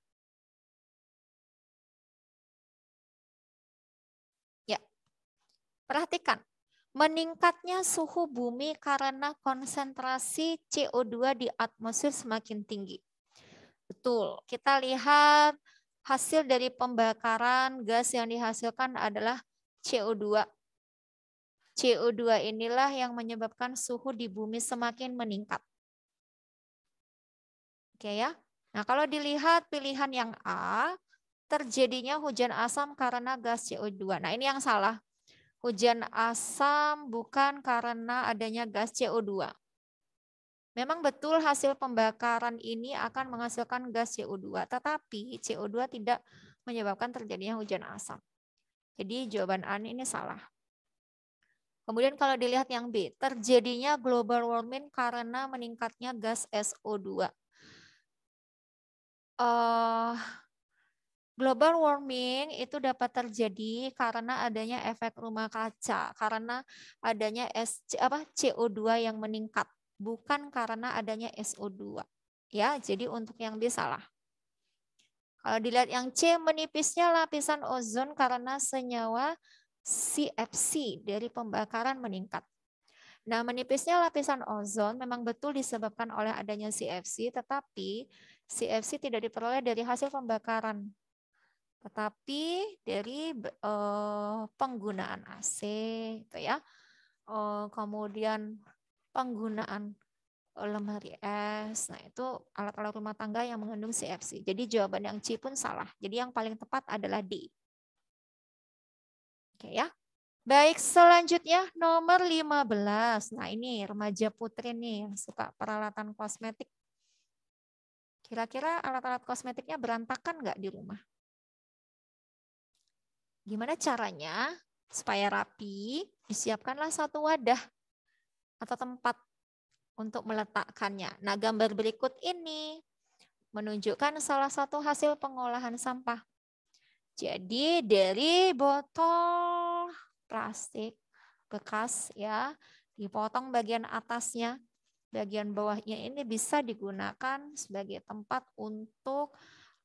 Ya. Perhatikan. Meningkatnya suhu bumi karena konsentrasi CO2 di atmosfer semakin tinggi. Betul. Kita lihat hasil dari pembakaran gas yang dihasilkan adalah CO2. CO2 inilah yang menyebabkan suhu di bumi semakin meningkat. Oke ya. Nah, kalau dilihat pilihan yang A, terjadinya hujan asam karena gas CO2. Nah, ini yang salah. Hujan asam bukan karena adanya gas CO2. Memang betul hasil pembakaran ini akan menghasilkan gas CO2, tetapi CO2 tidak menyebabkan terjadinya hujan asam. Jadi jawaban A ini salah. Kemudian kalau dilihat yang B, terjadinya global warming karena meningkatnya gas SO2. Global warming itu dapat terjadi karena adanya efek rumah kaca, karena adanya CO2 yang meningkat, bukan karena adanya SO2. Ya, jadi untuk yang B salah. Kalau dilihat yang C, menipisnya lapisan ozon karena senyawa CFC dari pembakaran meningkat. Nah, menipisnya lapisan ozon memang betul disebabkan oleh adanya CFC, tetapi CFC tidak diperoleh dari hasil pembakaran, tetapi dari penggunaan AC, gitu ya. Kemudian penggunaan lemari es. Nah, itu alat-alat rumah tangga yang mengandung CFC. Jadi jawaban yang C pun salah. Jadi yang paling tepat adalah D. Oke ya. Baik, selanjutnya nomor 15. Nah, ini remaja putri nih yang suka peralatan kosmetik. Kira-kira alat-alat kosmetiknya berantakan nggak di rumah? Gimana caranya supaya rapi? Disiapkanlah satu wadah atau tempat untuk meletakkannya. Nah, gambar berikut ini menunjukkan salah satu hasil pengolahan sampah. Jadi dari botol plastik bekas ya, dipotong bagian atasnya, bagian bawahnya ini bisa digunakan sebagai tempat untuk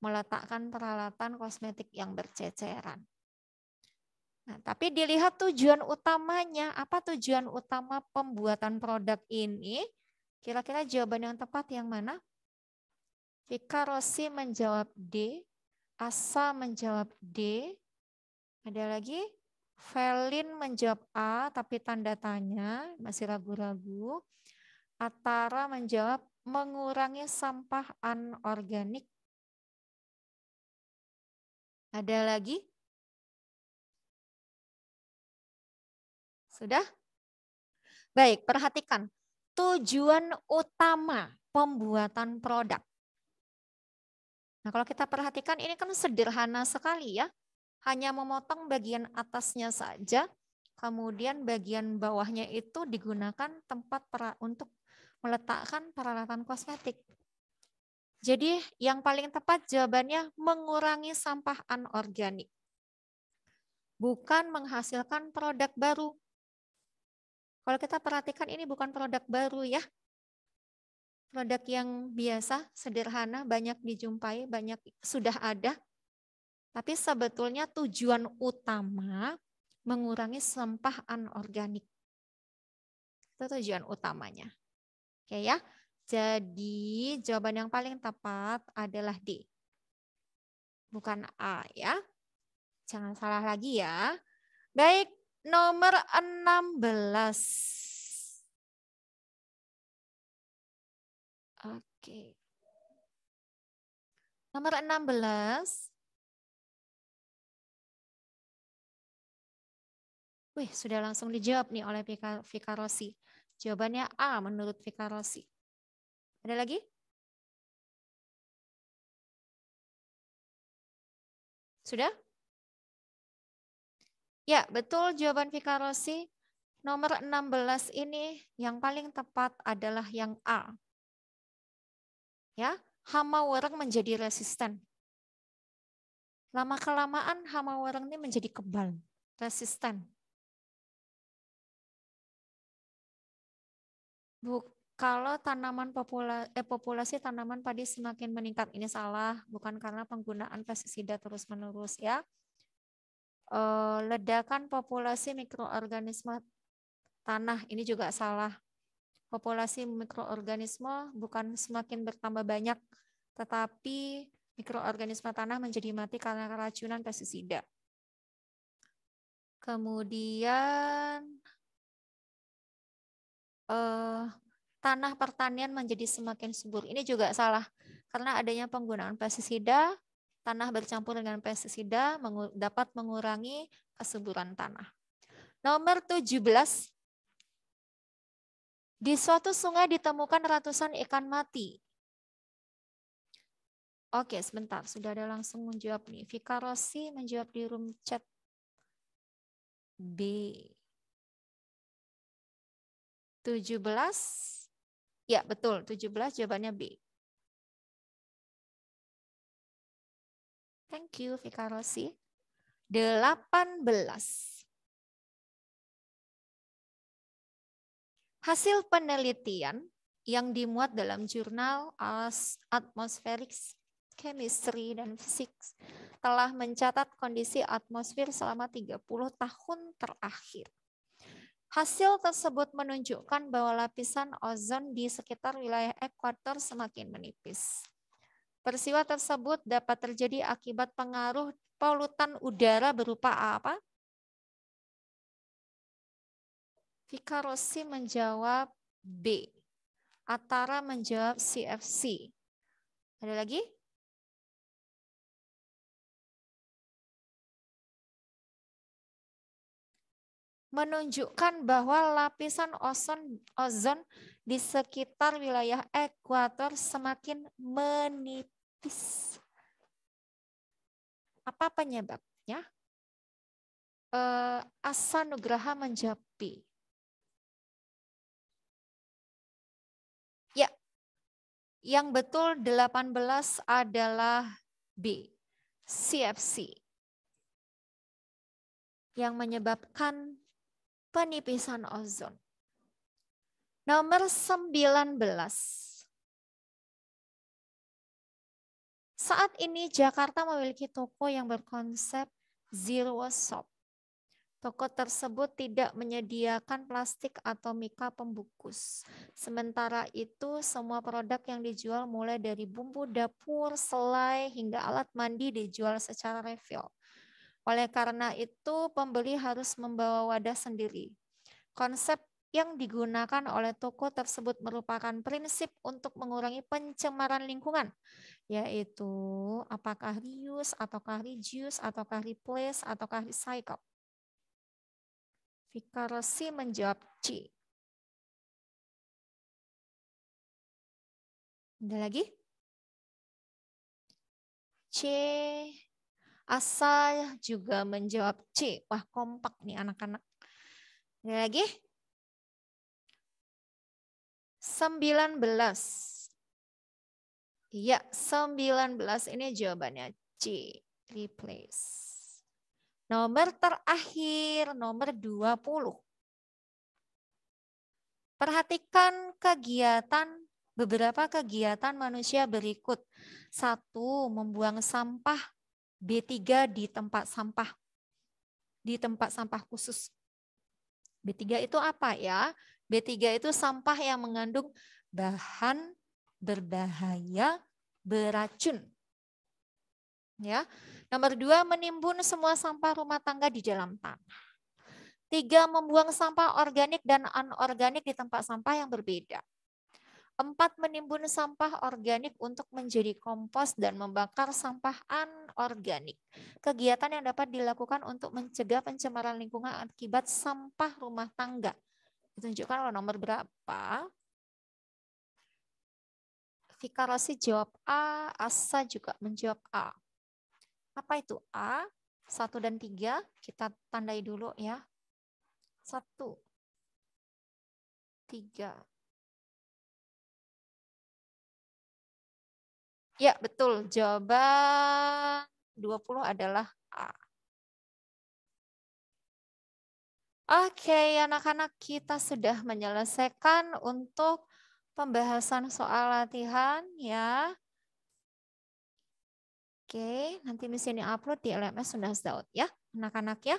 meletakkan peralatan kosmetik yang berceceran. Nah, tapi dilihat tujuan utamanya, apa tujuan utama pembuatan produk ini? Kira-kira jawaban yang tepat yang mana? Fikarosi menjawab D, Asa menjawab D, ada lagi? Velin menjawab A, tapi tanda tanya, masih ragu-ragu. Atara menjawab mengurangi sampah anorganik. Ada lagi? Sudah? Baik, perhatikan. Tujuan utama pembuatan produk. Nah, kalau kita perhatikan ini kan sederhana sekali ya. Hanya memotong bagian atasnya saja, kemudian bagian bawahnya itu digunakan tempat untuk meletakkan peralatan kosmetik. Jadi yang paling tepat jawabannya mengurangi sampah anorganik. Bukan menghasilkan produk baru. Kalau kita perhatikan ini bukan produk baru ya. Produk yang biasa, sederhana, banyak dijumpai, banyak sudah ada. Tapi sebetulnya tujuan utama mengurangi sampah anorganik. Itu tujuan utamanya. Oke ya. Jadi jawaban yang paling tepat adalah D. Bukan A ya. Jangan salah lagi ya. Baik, nomor 16. Oke. Nomor 16. Wih, sudah langsung dijawab nih oleh Fikarosi. Jawabannya A menurut Fikarosi. Ada lagi? Sudah? Ya, betul jawaban Fikarosi. Nomor 16 ini yang paling tepat adalah yang A. Ya, hama wereng menjadi resisten. Lama-kelamaan hama wereng ini menjadi kebal, resisten. Kalau tanaman populasi tanaman padi semakin meningkat, ini salah, bukan karena penggunaan pestisida terus-menerus ya. Ledakan populasi mikroorganisme tanah, ini juga salah. Populasi mikroorganisme bukan semakin bertambah banyak, tetapi mikroorganisme tanah menjadi mati karena keracunan pestisida. Kemudian tanah pertanian menjadi semakin subur. Ini juga salah. Karena adanya penggunaan pestisida, tanah bercampur dengan pestisida dapat mengurangi kesuburan tanah. Nomor 17. Di suatu sungai ditemukan ratusan ikan mati. Oke, sebentar. Sudah ada langsung menjawab nih. Vika Rossi menjawab di room chat B. 17. Ya, betul. 17 jawabannya B. Thank you, Vika Rossi. 18. Hasil penelitian yang dimuat dalam jurnal Atmospheric Chemistry dan Physics telah mencatat kondisi atmosfer selama 30 tahun terakhir. Hasil tersebut menunjukkan bahwa lapisan ozon di sekitar wilayah ekuator semakin menipis. Peristiwa tersebut dapat terjadi akibat pengaruh polutan udara berupa apa? Vika Rossi menjawab B. Atara menjawab CFC. Ada lagi? Menunjukkan bahwa lapisan ozon di sekitar wilayah ekuator semakin menipis. Apa penyebabnya? Asa Nugraha menjawab B. Ya, yang betul 18 adalah B, CFC. Yang menyebabkan penipisan ozon. Nomor 19. Saat ini Jakarta memiliki toko yang berkonsep Zero Waste Shop. Toko tersebut tidak menyediakan plastik atau mika pembungkus. Sementara itu, semua produk yang dijual mulai dari bumbu dapur, selai, hingga alat mandi dijual secara refill. Oleh karena itu, pembeli harus membawa wadah sendiri. Konsep yang digunakan oleh toko tersebut merupakan prinsip untuk mengurangi pencemaran lingkungan, yaitu apakah reuse, ataukah reduce, ataukah replace, ataukah recycle. Vika Rossi menjawab C. Ada lagi? C. Asa juga menjawab C. Wah, kompak nih anak-anak. Ada lagi? 19. Iya, 19 ini jawabannya C. Replace. Nomor terakhir, nomor 20. Perhatikan beberapa kegiatan manusia berikut. 1. Membuang sampah B3 di tempat sampah. Di tempat sampah khusus. B3 itu apa ya? B3 itu sampah yang mengandung bahan berbahaya beracun. Ya. Nomor 2, menimbun semua sampah rumah tangga di dalam tanah. 3, membuang sampah organik dan anorganik di tempat sampah yang berbeda. 4, menimbun sampah organik untuk menjadi kompos dan membakar sampah anorganik. Kegiatan yang dapat dilakukan untuk mencegah pencemaran lingkungan akibat sampah rumah tangga. Ditunjukkan oleh nomor berapa? Vika Rossi jawab A, Asa juga menjawab A. Apa itu A? 1 dan 3 kita tandai dulu ya. 1, 3. Ya, betul. Jawaban 20 adalah A. Oke, anak-anak, kita sudah menyelesaikan untuk pembahasan soal latihan ya. Oke, nanti Miss Yani upload di LMS Sundas Daud ya, anak-anak ya.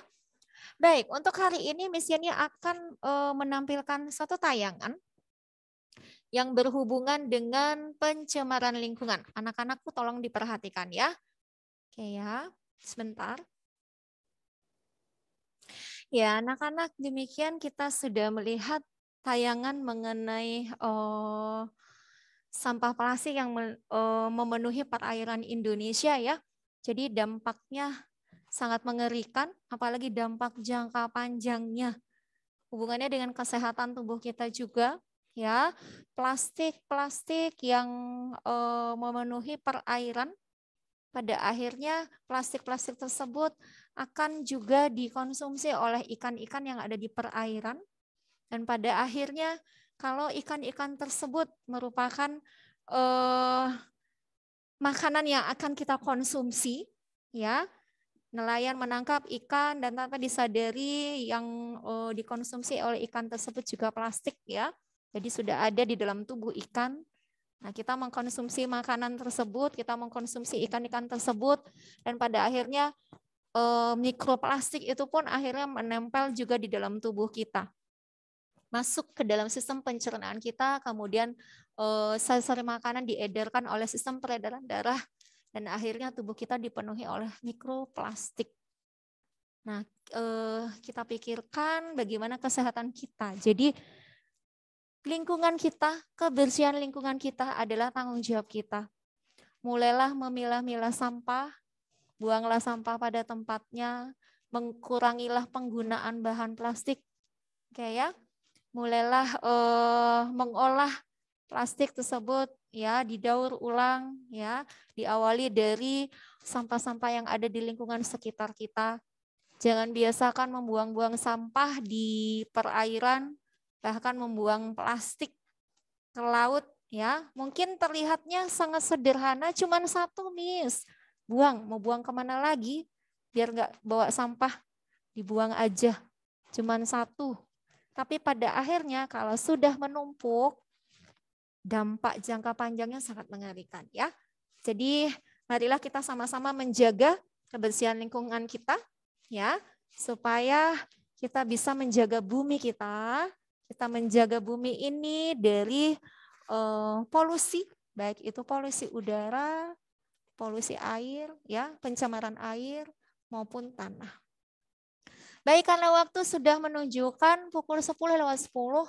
Baik, untuk hari ini Miss Yani akan menampilkan satu tayangan yang berhubungan dengan pencemaran lingkungan. Anak-anakku tolong diperhatikan ya. Oke ya, sebentar. Ya, anak-anak, demikian kita sudah melihat tayangan mengenai sampah plastik yang memenuhi perairan Indonesia ya. Jadi dampaknya sangat mengerikan, apalagi dampak jangka panjangnya. Hubungannya dengan kesehatan tubuh kita juga ya. Plastik-plastik yang memenuhi perairan, pada akhirnya plastik-plastik tersebut akan juga dikonsumsi oleh ikan-ikan yang ada di perairan. Dan pada akhirnya kalau ikan-ikan tersebut merupakan makanan yang akan kita konsumsi, ya, nelayan menangkap ikan dan tanpa disadari yang dikonsumsi oleh ikan tersebut juga plastik ya. Jadi sudah ada di dalam tubuh ikan. Nah, kita mengkonsumsi makanan tersebut, kita mengkonsumsi ikan-ikan tersebut, dan pada akhirnya mikroplastik itu pun akhirnya menempel juga di dalam tubuh kita. Masuk ke dalam sistem pencernaan kita, kemudian sel-sel makanan diedarkan oleh sistem peredaran darah, dan akhirnya tubuh kita dipenuhi oleh mikroplastik. Nah, kita pikirkan bagaimana kesehatan kita. Jadi, lingkungan kita, kebersihan lingkungan kita adalah tanggung jawab kita. Mulailah memilah-milah sampah, buanglah sampah pada tempatnya, mengurangilah penggunaan bahan plastik. Oke ya. Mulailah mengolah plastik tersebut ya, didaur ulang ya, diawali dari sampah-sampah yang ada di lingkungan sekitar kita. Jangan biasakan membuang-buang sampah di perairan, bahkan membuang plastik ke laut ya. Mungkin terlihatnya sangat sederhana, cuman satu, Miss. Buang, mau buang kemana lagi? Biar nggak bawa sampah, dibuang aja. Cuman satu. Tapi pada akhirnya kalau sudah menumpuk, dampak jangka panjangnya sangat mengerikan ya. Jadi marilah kita sama-sama menjaga kebersihan lingkungan kita ya, supaya kita bisa menjaga bumi kita. Kita menjaga bumi ini dari polusi, baik itu polusi udara, polusi air, ya, pencemaran air maupun tanah. Baik, karena waktu sudah menunjukkan pukul 10:10,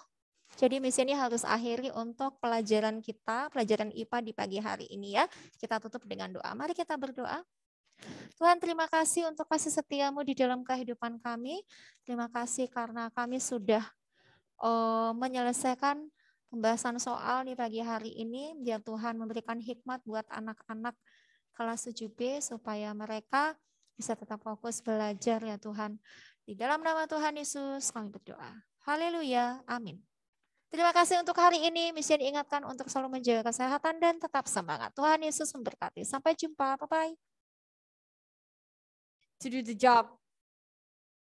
jadi Miss ini harus akhiri untuk pelajaran kita, pelajaran IPA di pagi hari ini ya. Kita tutup dengan doa. Mari kita berdoa. Tuhan, terima kasih untuk kasih setiamu di dalam kehidupan kami. Terima kasih karena kami sudah menyelesaikan pembahasan soal di pagi hari ini. Biar Tuhan memberikan hikmat buat anak-anak kelas 7B supaya mereka bisa tetap fokus belajar ya Tuhan. Di dalam nama Tuhan Yesus kami berdoa. Haleluya. Amin. Terima kasih untuk hari ini. Misi diingatkan untuk selalu menjaga kesehatan dan tetap semangat. Tuhan Yesus memberkati. Sampai jumpa. Bye-bye. To do the job.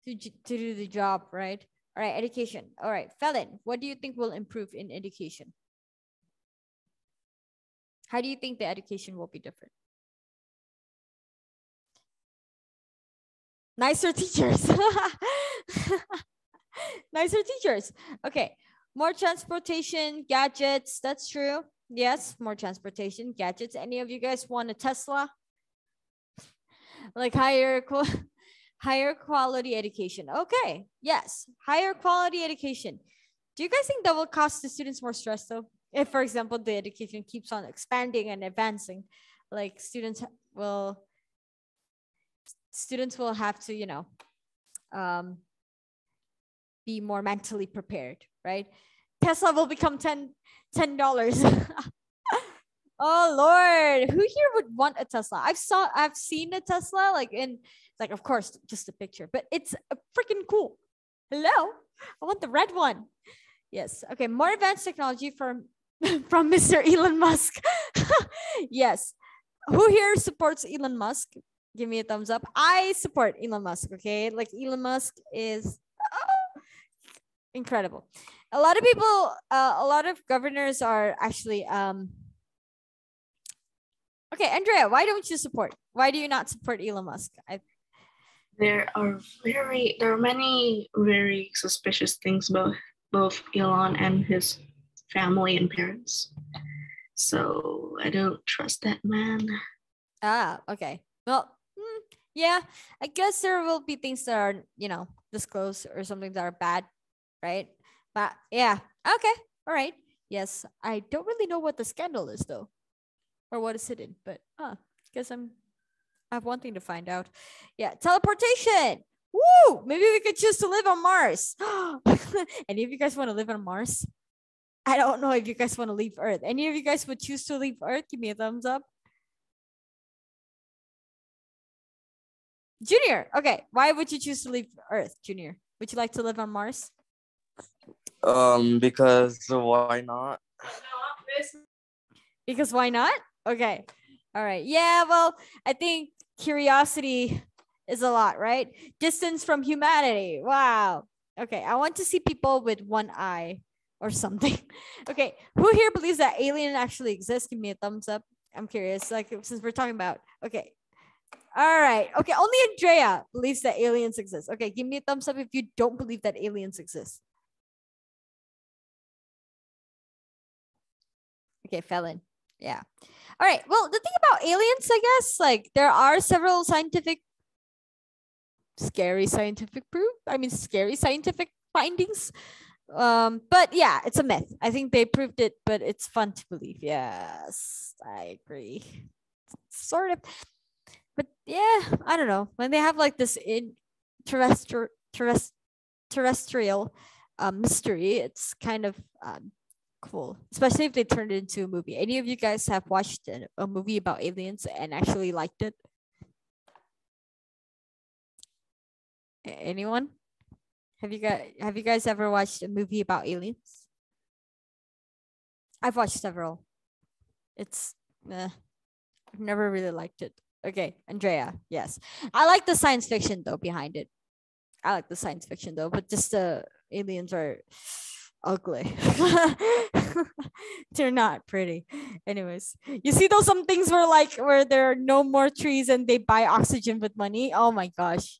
To do the job, right? All right, education. All right, Felin, what do you think will improve in education? How do you think the education will be different? Nicer teachers. Nicer teachers. Okay, more transportation, gadgets. That's true. Yes, more transportation, gadgets. Any of you guys want a Tesla? Like higher quality education. Okay, yes, higher quality education. Do you guys think that will cause the students more stress though? If, for example, the education keeps on expanding and advancing, like students will have to, you know, be more mentally prepared, right? Tesla will become $10. Oh Lord, who here would want a Tesla? I've seen a Tesla, like of course just a picture, but it's freaking cool. Hello, I want the red one. Yes, okay, more advanced technology from Mr. Elon Musk. Yes, who here supports Elon Musk? Give me a thumbs up. I support Elon Musk. Okay, like Elon Musk is incredible. A lot of people, a lot of governors are actually okay, Andrea, why don't you support? Why do you not support Elon Musk? There are many very suspicious things about both Elon and his family and parents. So I don't trust that man. Ah, okay. Well, yeah, I guess there will be things that are, disclosed or something that are bad, right? But yeah, okay, all right. Yes, I don't really know what the scandal is though, or what is hidden, but guess I have one thing to find out. Yeah, teleportation. Woo! Maybe we could choose to live on Mars. Any of you guys want to live on Mars? I don't know if you guys want to leave Earth. Any of you guys would choose to leave Earth? Give me a thumbs up. Junior, okay. Why would you choose to leave Earth, Junior? Would you like to live on Mars? Because why not? Because why not? Okay. All right. Yeah, well, I think curiosity is a lot, right? Distance from humanity. Wow. Okay. I want to see people with one eye or something. Okay. Who here believes that alien actually exists? Give me a thumbs up. I'm curious. Like, since we're talking about, okay. All right. Okay. Only Andrea believes that aliens exist. Okay. Give me a thumbs up if you don't believe that aliens exist. Okay. Felon. Yeah. All right. Well, the thing about aliens, I guess, like there are several scary scientific findings. But yeah, it's a myth. I think they proved it, but it's fun to believe. Yes, I agree. Sort of. But yeah, I don't know. When they have like this terrestrial mystery, it's kind of cool, especially if they turned it into a movie. Any of you guys have watched a movie about aliens and actually liked it? Anyone? Have you guys ever watched a movie about aliens? I've watched several. It's I've never really liked it. Okay, Andrea, yes. I like the science fiction though behind it. But just the aliens are ugly. They're not pretty. Anyways, you see those some things where there are no more trees and they buy oxygen with money. Oh my gosh,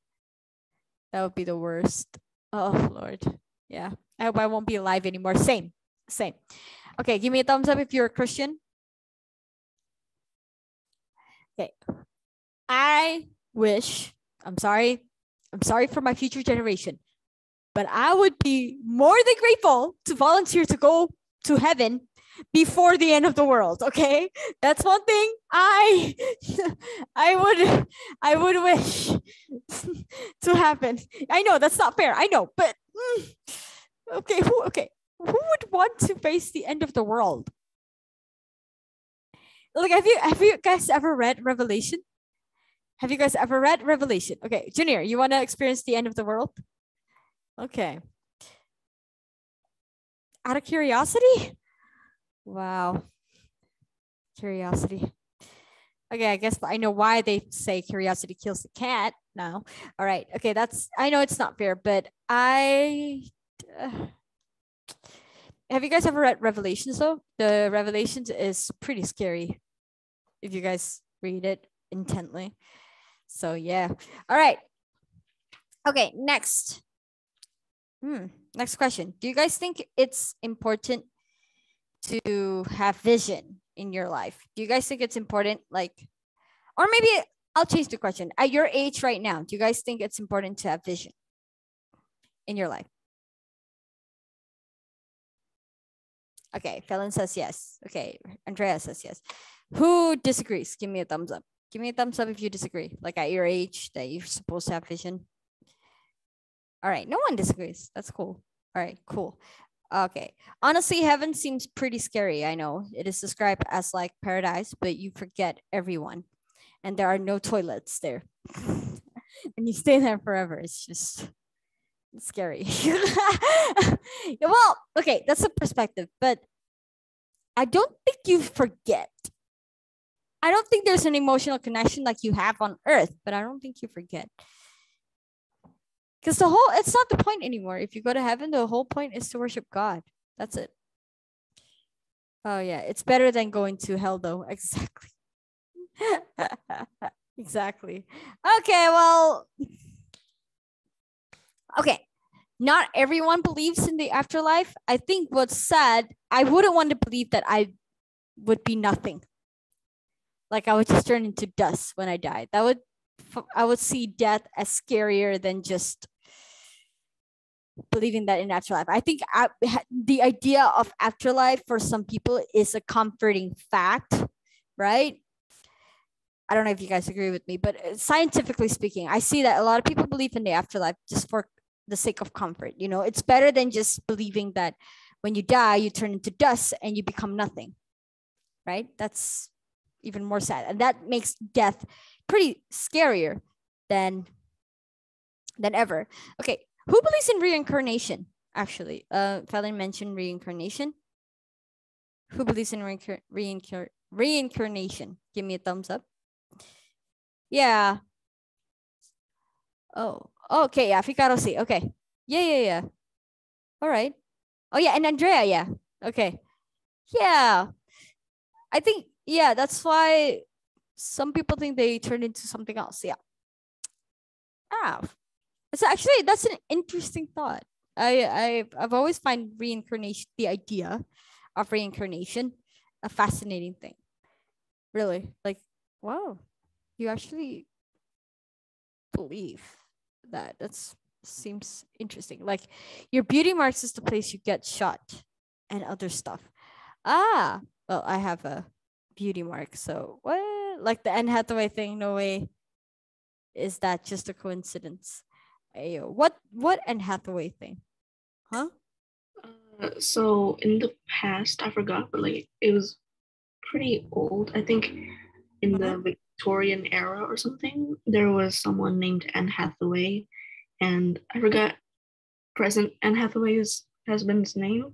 that would be the worst. Oh Lord, yeah. I hope I won't be alive anymore. Same. Okay, give me a thumbs up if you're a Christian. Okay, I'm sorry for my future generation, but I would be more than grateful to volunteer to go to heaven before the end of the world. Okay, that's one thing I would wish to happen. I know that's not fair. I know, but okay, who would want to face the end of the world? Like, have you guys ever read Revelation? Have you guys ever read Revelation? Okay, Junior, you want to experience the end of the world? Okay. Out of curiosity? Wow. Curiosity. Okay, I guess I know why they say curiosity kills the cat now. All right. Okay, I know it's not fair, but have you guys ever read Revelations though? The Revelations is pretty scary if you guys read it intently. So yeah. All right. Okay, next. Next question. Do you guys think it's important to have vision in your life? Do you guys think it's important? Or maybe I'll change the question. At your age right now, do you guys think it's important to have vision in your life? Okay, Felon says yes. Okay, Andrea says yes. Who disagrees? Give me a thumbs up. Give me a thumbs up if you disagree. Like at your age that you're supposed to have vision. All right, no one disagrees. That's cool. All right, cool. Okay. Honestly, heaven seems pretty scary. I know it is described as like paradise, but you forget everyone and there are no toilets there. And you stay there forever. It's scary. Well, okay, that's a perspective, but I don't think you forget. I don't think there's an emotional connection like you have on earth, but I don't think you forget. Because it's not the point anymore. If you go to heaven, the whole point is to worship God. That's it. Oh yeah, it's better than going to hell though. Exactly. Exactly. Okay, well, okay. Not everyone believes in the afterlife. I think what's sad, I wouldn't want to believe that I would be nothing. Like I would just turn into dust when I die. I would see death as scarier than just believing that in afterlife. I think the idea of afterlife for some people is a comforting fact, right? I don't know if you guys agree with me, but scientifically speaking, I see that a lot of people believe in the afterlife just for the sake of comfort. You know, it's better than just believing that when you die, you turn into dust and you become nothing, right? That's even more sad. And that makes death pretty scarier than ever. Okay. Who believes in reincarnation? Actually, Fallon mentioned reincarnation. Who believes in reincarnation? Give me a thumbs up. Yeah. Oh, okay. Yeah, Figaro see. Okay. Yeah. All right. Oh yeah, and Andrea. Yeah. Okay. Yeah. I think that's why some people think they turn into something else. Yeah. So actually, that's an interesting thought. I've always find reincarnation, the idea of reincarnation, a fascinating thing. Really, like, wow, you actually believe that. Seems interesting. Like, your beauty marks is the place you get shot, and other stuff. Well, I have a beauty mark, so what? Like the Anne Hathaway thing? No way. Is that just a coincidence? Ayo. What Anne Hathaway thing? Huh? So in the past, I forgot, but like it was pretty old. I think in the Victorian era or something, there was someone named Anne Hathaway, and I forgot present Anne Hathaway's husband's name,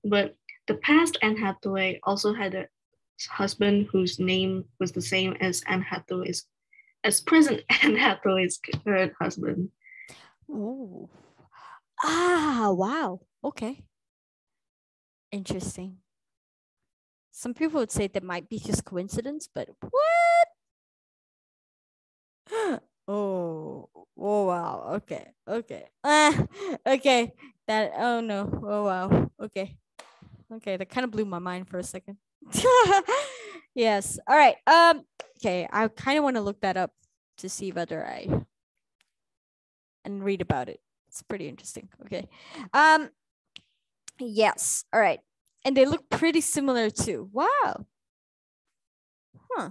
but the past Anne Hathaway also had a husband whose name was the same as present Anne Hathaway's current husband. Oh. Wow. Okay. Interesting. Some people would say that might be just coincidence, but what? Oh wow. Okay. Okay. Oh no. Oh wow. Okay. That kind of blew my mind for a second. Yes. All right. Okay. I kind of want to look that up to see whether and read about it. It's pretty interesting. Okay. Yes. All right. And they look pretty similar too. Wow. Huh.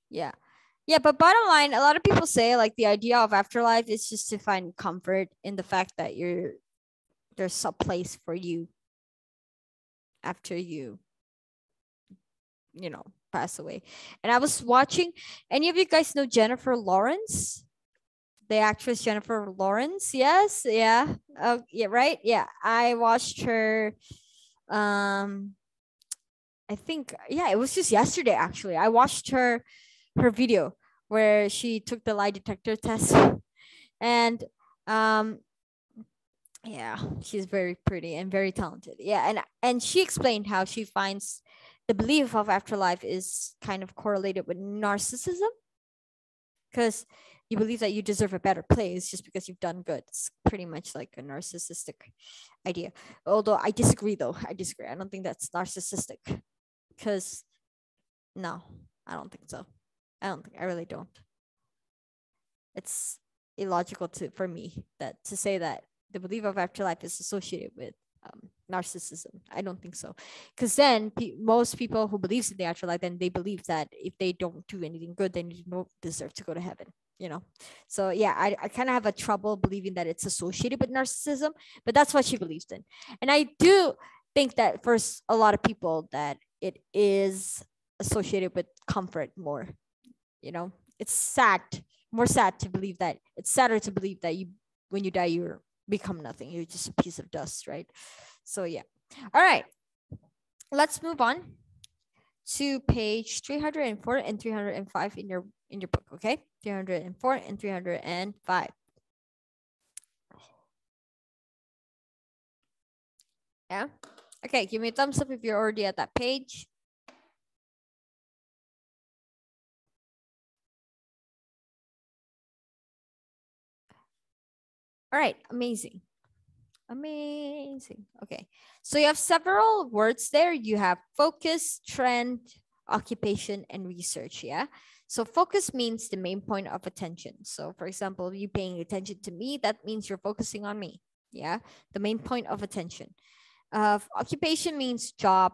Yeah. Yeah, but bottom line, a lot of people say like the idea of afterlife is just to find comfort in the fact that there's a place for you after you pass away. And I was watching, any of you guys know Jennifer Lawrence? The actress Jennifer Lawrence? Yes. Yeah. Yeah. Right. Yeah. I watched her. I think, it was just yesterday, actually. I watched her video where she took the lie detector test. And she's very pretty and very talented. Yeah. And she explained how she finds the belief of afterlife is kind of correlated with narcissism, because you believe that you deserve a better place just because you've done good. It's pretty much like a narcissistic idea. Although I disagree, though. I don't think that's narcissistic, because no, I don't think so. I really don't. It's illogical for me to say that the belief of afterlife is associated with narcissism. I don't think so, because then most people who believe in the afterlife, then they believe that if they don't do anything good, then you don't deserve to go to heaven. So yeah, I kind of have a trouble believing that it's associated with narcissism, but that's what she believes in. And I do think that for a lot of people that it is associated with comfort more. It's more sad to believe that. It's sadder to believe that when you die, you become nothing. You're just a piece of dust, right? So yeah. All right, let's move on to page 304 and 305 in your book, okay? 304 and 305. Yeah. Okay, give me a thumbs up if you're already at that page. All right, amazing. Amazing. Okay, so you have several words there. You have focus, trend, occupation, and research, yeah? So focus means the main point of attention. So for example, you paying attention to me, that means you're focusing on me, yeah? The main point of attention. Occupation means job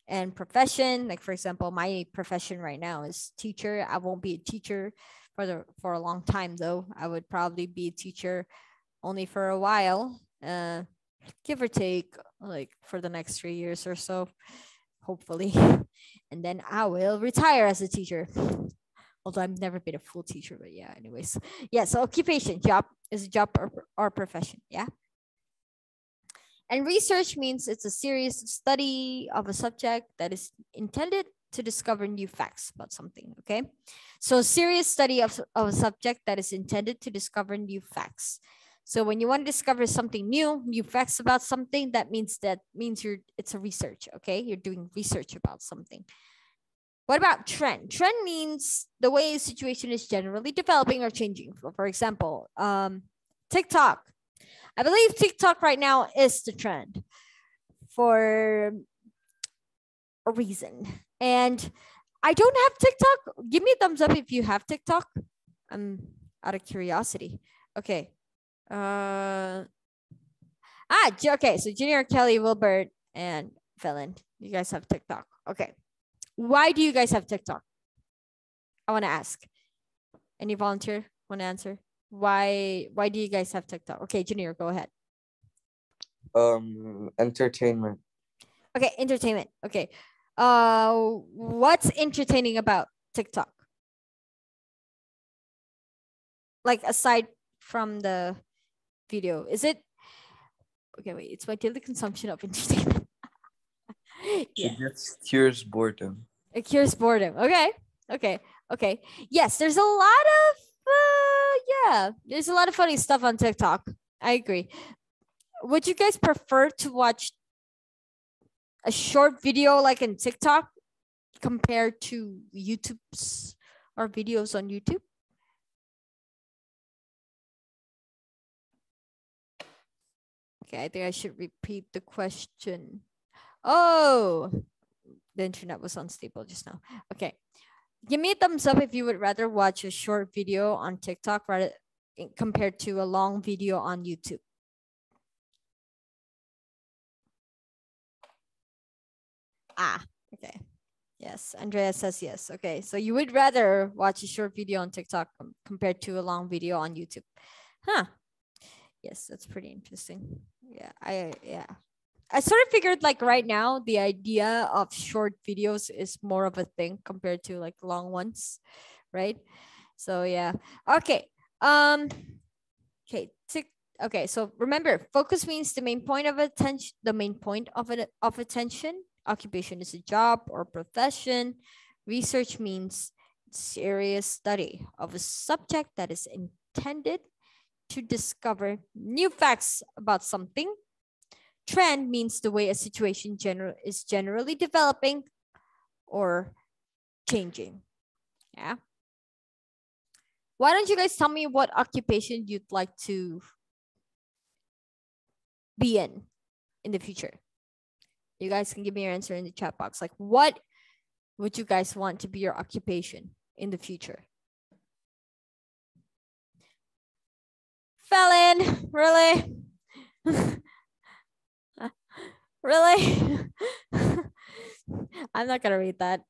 and profession. Like for example, my profession right now is teacher. I won't be a teacher for a long time though. I would probably be a teacher only for a while, give or take, like for the next 3 years or so, hopefully. And then I will retire as a teacher. Although I've never been a full teacher, but yeah, anyways. Yeah, so occupation, job is a job or profession, yeah? And research means it's a serious study of a subject that is intended to discover new facts about something, okay? So serious study of a subject that is intended to discover new facts. So when you want to discover something new facts about something, it's a research, okay? You're doing research about something. What about trend? Trend means the way a situation is generally developing or changing. For example, TikTok. I believe TikTok right now is the trend for a reason. And I don't have TikTok. Give me a thumbs up if you have TikTok. I'm out of curiosity. Okay. Okay. So Junior, Kelly, Wilbert, and Felon, you guys have TikTok. Okay. Why do you guys have TikTok? I want to ask. Any volunteer want to answer? Why do you guys have TikTok? Okay, Junior, go ahead. Entertainment. Okay, entertainment. Okay. What's entertaining about TikTok? Like aside from the video, is it? Okay, wait. It's my daily consumption of entertainment. Yeah. It just cures boredom. It cures boredom. Okay. Yes, there's a lot of there's a lot of funny stuff on TikTok. I agree. Would you guys prefer to watch a short video like in TikTok compared to YouTube's or videos on YouTube? Okay, I think I should repeat the question. Oh, the internet was unstable just now. Okay. Give me a thumbs up if you would rather watch a short video on TikTok compared to a long video on YouTube. Okay. Yes, Andrea says yes. Okay, so you would rather watch a short video on TikTok compared to a long video on YouTube. Huh. Yes, that's pretty interesting. Yeah, I sort of figured like right now the idea of short videos is more of a thing compared to like long ones, right? So yeah. Okay. Okay, so remember, focus means the main point of attention, of attention. Occupation is a job or profession. Research means serious study of a subject that is intended to discover new facts about something. Trend means the way a situation is generally developing or changing. Yeah. Why don't you guys tell me what occupation you'd like to be in the future? You guys can give me your answer in the chat box. Like, what would you guys want to be your occupation in the future? Felon, really? Really? I'm not gonna read that.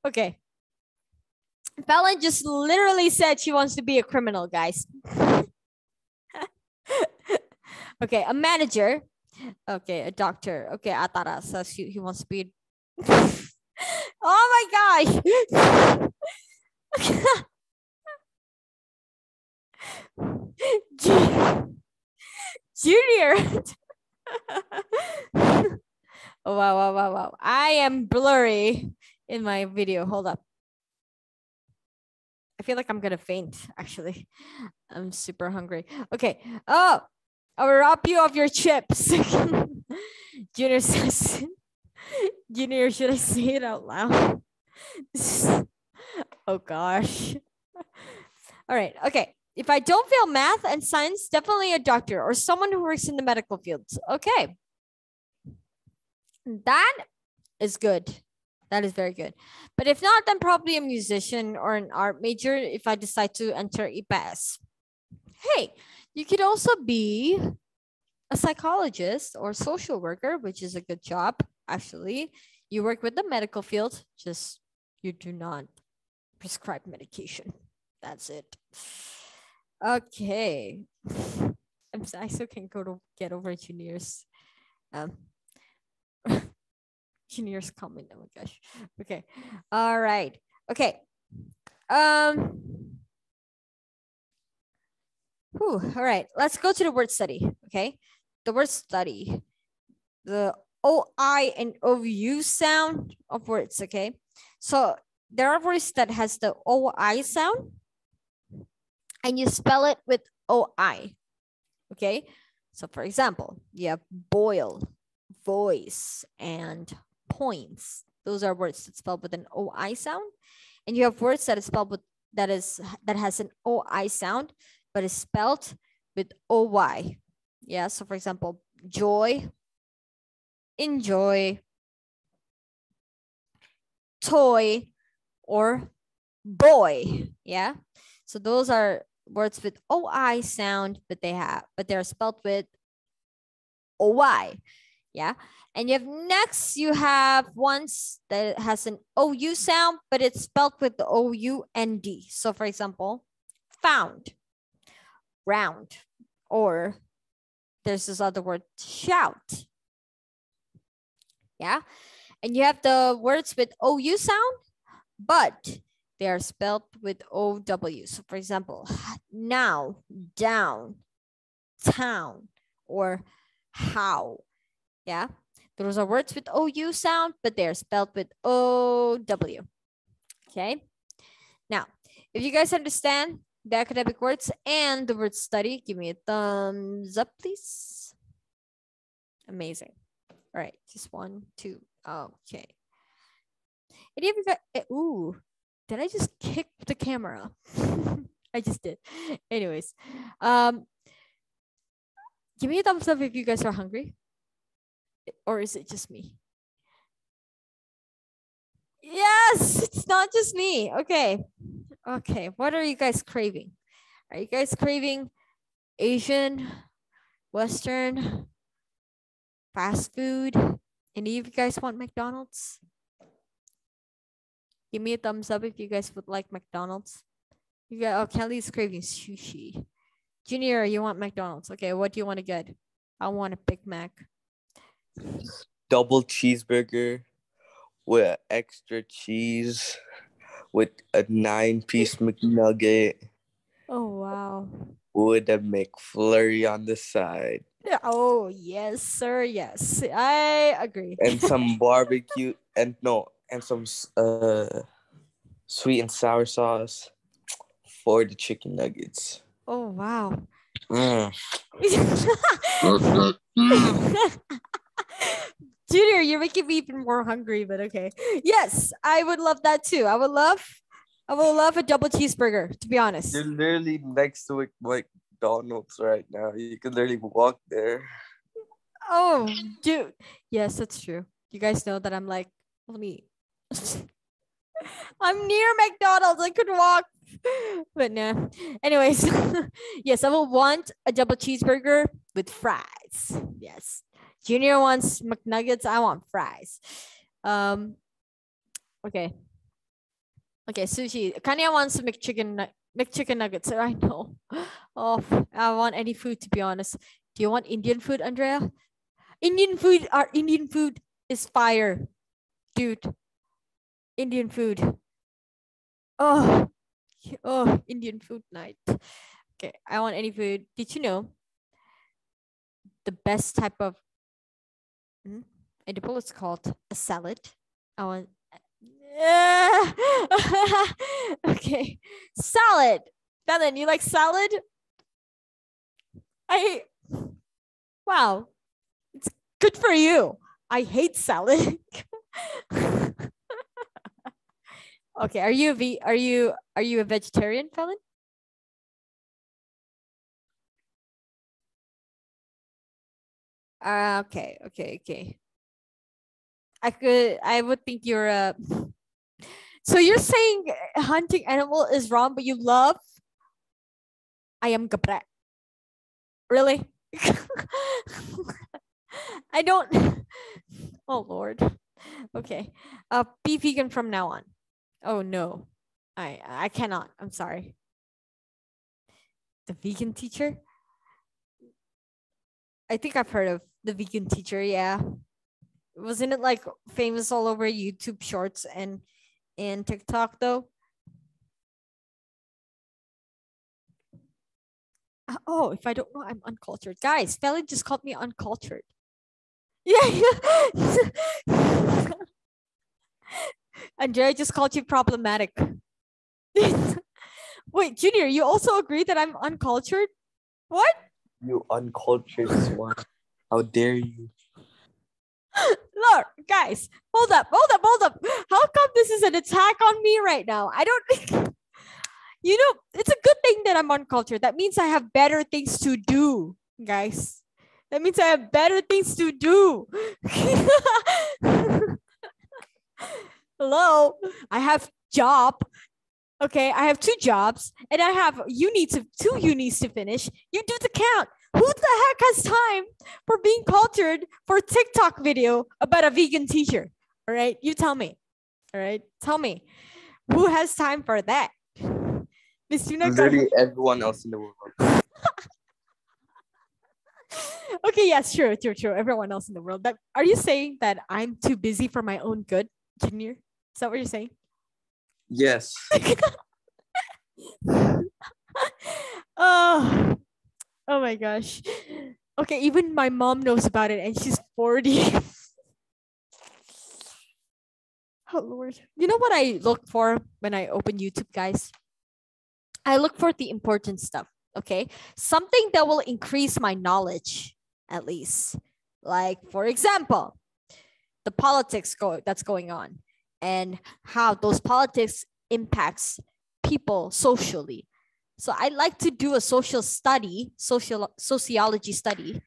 Okay. Felon just literally said she wants to be a criminal, guys. Okay, a manager. Okay, a doctor. Okay, Atara says he wants to be. Oh my gosh. Junior. Oh, wow. I am blurry in my video. Hold up. I feel like I'm gonna faint, actually. I'm super hungry. Okay. Oh, I'll rob you of your chips. Junior says, Junior, should I say it out loud? Oh gosh. All right. Okay. If I don't fail math and science, definitely a doctor or someone who works in the medical fields. Okay. That is good. That is very good. But if not, then probably a musician or an art major if I decide to enter IPS. Hey, you could also be a psychologist or social worker, which is a good job, actually. You work with the medical field, just you do not prescribe medication. That's it. Okay. I still can't get over Junior's Junior's comment. Oh my gosh. Okay. All right. Okay. All right. Let's go to the word study. Okay. The word study. The OI and OU sound of words. Okay. So there are words that has the OI sound and you spell it with OI. Okay. So for example, you have boil, voice, and points. Those are words that spelled with an OI sound. And you have words that is spelled with that has an OI sound, but is spelled with OY. Yeah. So for example, joy, enjoy, toy, or boy. Yeah. So those are words with OI sound, but they're spelled with OY. Yeah. And you have ones that has an OU sound, but it's spelled with the OUND. So for example, found, round, or there's this other word, shout. Yeah. And you have the words with OU sound, but they are spelled with OW. So for example, now, down, town, or how. Yeah. Those are words with OU sound, but they're spelled with OW. Okay. Now, if you guys understand the academic words and the word study, give me a thumbs up, please. Amazing. All right. Just 1, 2. Okay. Any of you guys, ooh, did I just kick the camera? I just did. Anyways, give me a thumbs up if you guys are hungry. Or is it just me? Yes, it's not just me. Okay. Okay. What are you guys craving? Are you guys craving Asian, Western, fast food? Any of you guys want McDonald's? Give me a thumbs up if you guys would like McDonald's. You got, oh, Kelly's craving sushi. Junior, you want McDonald's. Okay, what do you want to get? I want a Big Mac. Double cheeseburger with extra cheese with a 9-piece McNugget. Oh, wow. With a McFlurry on the side. Oh, yes, sir. Yes, I agree. And some barbecue and some sweet and sour sauce for the chicken nuggets. Oh, wow. Junior, you're making me even more hungry, but okay. Yes, I would love that too. I would love a double cheeseburger, to be honest. You're literally next to McDonald's right now. You can literally walk there. Oh, dude. Yes, that's true. You guys know that I'm like, I'm near McDonald's. I could walk. But no. Anyways, yes, I will want a double cheeseburger with fries. Yes. Junior wants McNuggets. I want fries. Okay. Okay, sushi. Kanya wants McChicken nuggets. I know. Oh, I want any food, to be honest. Do you want Indian food, Andrea? Indian food is fire. Dude. Indian food. Oh, Indian food night. Okay, I want any food. Did you know the best type of Edible is called a salad. I want. Okay, salad. Belen, you like salad? Wow, it's good for you. I hate salad. Okay, are you a vegetarian, Felon? Okay. I would think you're a. So you're saying hunting animal is wrong, but you love ayam geprek? Really? I don't. Oh Lord. Okay. Be vegan from now on. Oh no. I cannot. I'm sorry. The vegan teacher? I think I've heard of the vegan teacher, yeah. Wasn't it like famous all over YouTube Shorts and TikTok though? Oh, if I don't know, I'm uncultured. Guys, Felon just called me uncultured. Yeah. Andrea just called you problematic. Wait, Junior, you also agree that I'm uncultured? What? You uncultured swine. How dare you? Look, guys, hold up. How come this is an attack on me right now? I don't you know, it's a good thing that I'm uncultured. That means I have better things to do, guys. That means I have better things to do. Hello, I have job. Okay, I have 2 jobs and I have 2 unis to finish. You do the count. Who the heck has time for being cultured for a TikTok video about a vegan teacher? All right, you tell me. All right, tell me. Who has time for that? Miss Tuna. Literally everyone else in the world. Okay, yes, true. Everyone else in the world. Are you saying that I'm too busy for my own good, Junior? Is that what you're saying? Yes. Oh my gosh. Okay, even my mom knows about it and she's 40. Oh Lord. You know what I look for when I open YouTube, guys? I look for the important stuff, okay? Something that will increase my knowledge, at least. Like, for example, the politics that's going on and how those politics impacts people socially. So I like to do a sociology study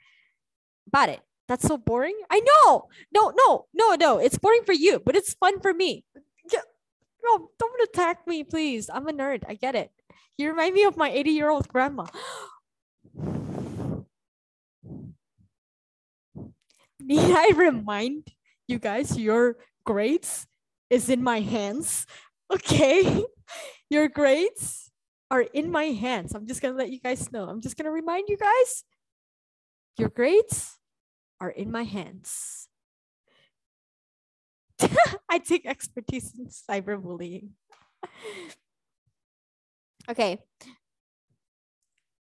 about it. That's so boring. I know. No. It's boring for you, but it's fun for me. No, don't attack me, please. I'm a nerd. I get it. You remind me of my 80-year-old grandma. Need I remind you guys your grades is in my hands? Okay. Your grades are in my hands. I'm just going to let you guys know. I'm just going to remind you guys. Your grades are in my hands. I take expertise in cyberbullying. Okay.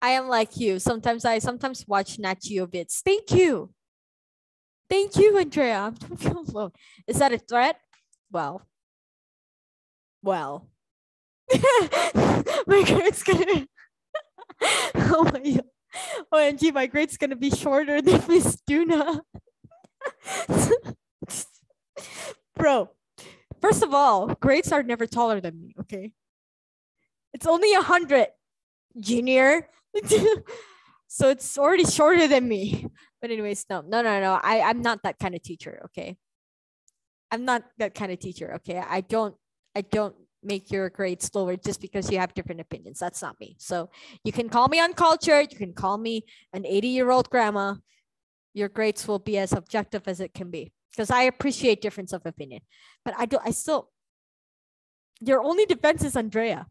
I am like you. Sometimes watch Nat Geo vids. Thank you, Andrea. Don't feel alone. Is that a threat? Well. My grade's gonna. Oh my God. OMG, my grade's gonna be shorter than Miss Duna. Bro, first of all, grades are never taller than me, okay? It's only 100, Junior. So it's already shorter than me. But anyways, no. I'm not that kind of teacher, okay? I'm not that kind of teacher, okay? I don't make your grades lower just because you have different opinions. That's not me. So you can call me uncultured. You can call me an 80-year-old grandma. Your grades will be as objective as it can be because I appreciate difference of opinion. But your only defense is Andrea.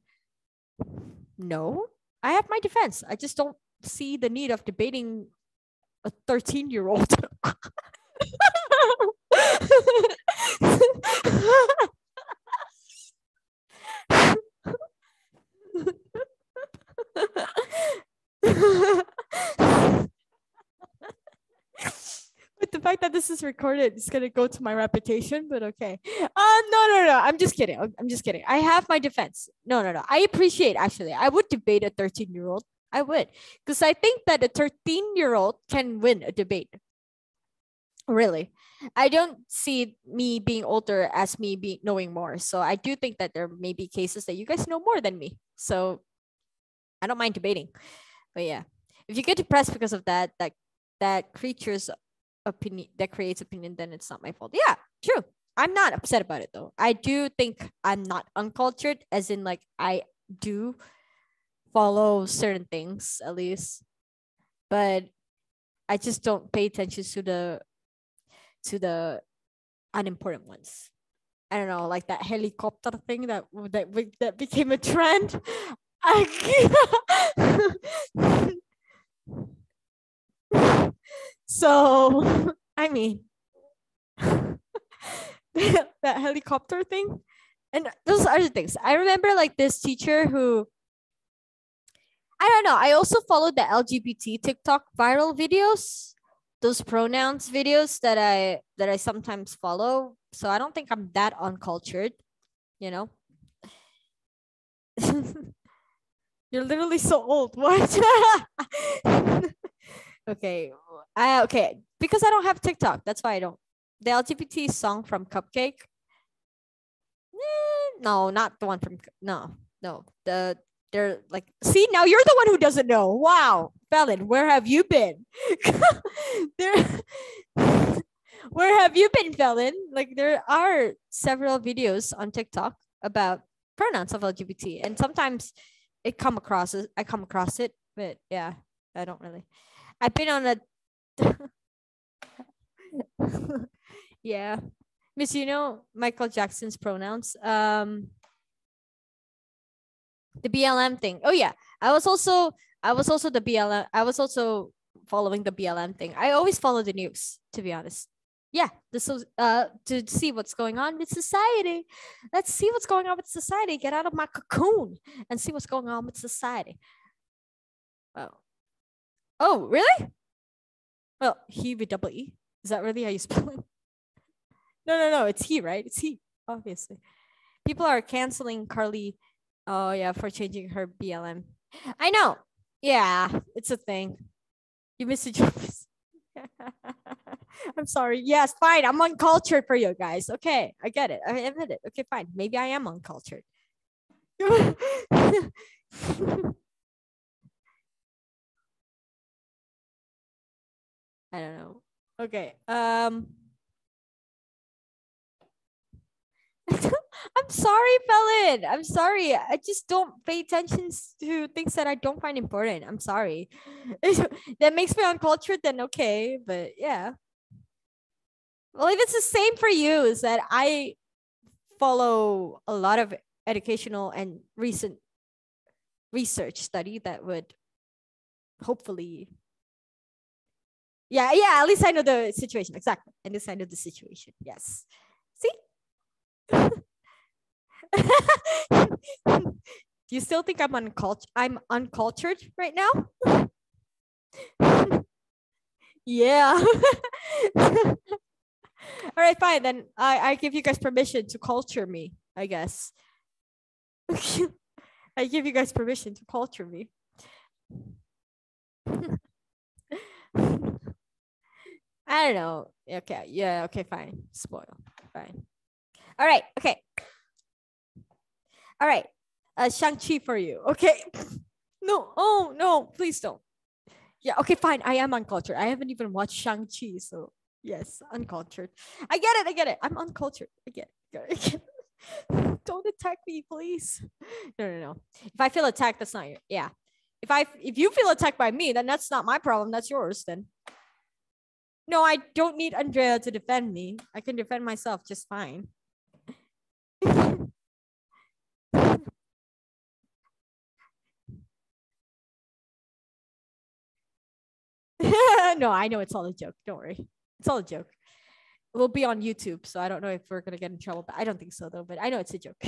No, I have my defense. I just don't see the need of debating a 13-year-old. What the fact that this is recorded is gonna go to my reputation, but okay. No. I'm just kidding. I have my defense. No. I appreciate, actually. I would debate a 13-year-old. I would, because I think that a 13-year-old can win a debate. Really. I don't see me being older as me being knowing more. So I do think that there may be cases that you guys know more than me. So I don't mind debating. But yeah, if you get depressed because of that creature's opinion, that creates opinion, then it's not my fault. Yeah, true. I'm not upset about it though. I do think I'm not uncultured, as in like I do follow certain things at least, but I just don't pay attention to the unimportant ones. I don't know, like that helicopter thing that became a trend. So I mean, that helicopter thing, and those other things. I remember like this teacher who, I don't know. I also followed the LGBT TikTok viral videos, those pronouns videos that I sometimes follow. So I don't think I'm that uncultured, you know. You're literally so old. What? Okay. Okay. Because I don't have TikTok. That's why I don't. The LGBT song from Cupcake. No, not the one from no. They're like, see, now you're the one who doesn't know. Wow, Felon, where have you been? Where have you been, Felon? Like, there are several videos on TikTok about pronouns of LGBT, and sometimes I come across it, but yeah, I don't really. I've been on a yeah, Miss, you know Michael Jackson's pronouns. The BLM thing. Oh yeah, I was also the BLM. I was also following the BLM thing. I always follow the news, to be honest. Yeah, this was to see what's going on with society. Let's see what's going on with society. Get out of my cocoon and see what's going on with society. Oh, really? Well, he with double E. Is that really how you spell it? No. It's he, right? It's he, obviously. People are canceling Carly. Oh yeah, for changing her BLM. I know. Yeah, it's a thing. You missed the jokes. I'm sorry. Yes, fine. I'm uncultured for you guys. Okay, I get it. I admit it. Okay, fine. Maybe I am uncultured. I don't know. Okay. I'm sorry, Felon. I'm sorry. I just don't pay attention to things that I don't find important. I'm sorry. That makes me uncultured, then okay. But yeah. Well, if it's the same for you, is that I follow a lot of educational and recent research study that would hopefully. Yeah, at least I know the situation. Exactly. At least I know the situation. Yes. See? Do you still think I'm uncultured right now? Yeah. All right, fine. Then I give you guys permission to culture me, I guess. I give you guys permission to culture me. I don't know. Okay. Yeah. Okay. Fine. Spoil. Fine. All right. Okay. All right. Shang-Chi for you. Okay. No. Oh, no. Please don't. Yeah. Okay. Fine. I am uncultured. I haven't even watched Shang-Chi. So, yes, uncultured. I get it. I'm uncultured. I get it. Don't attack me, please. No. If I feel attacked, that's not your. Yeah. If you feel attacked by me, then that's not my problem. That's yours then. No, I don't need Andrea to defend me. I can defend myself just fine. No, I know it's all a joke. Don't worry. It's all a joke. We'll be on YouTube, so I don't know if we're going to get in trouble. But I don't think so, though. But I know it's a joke.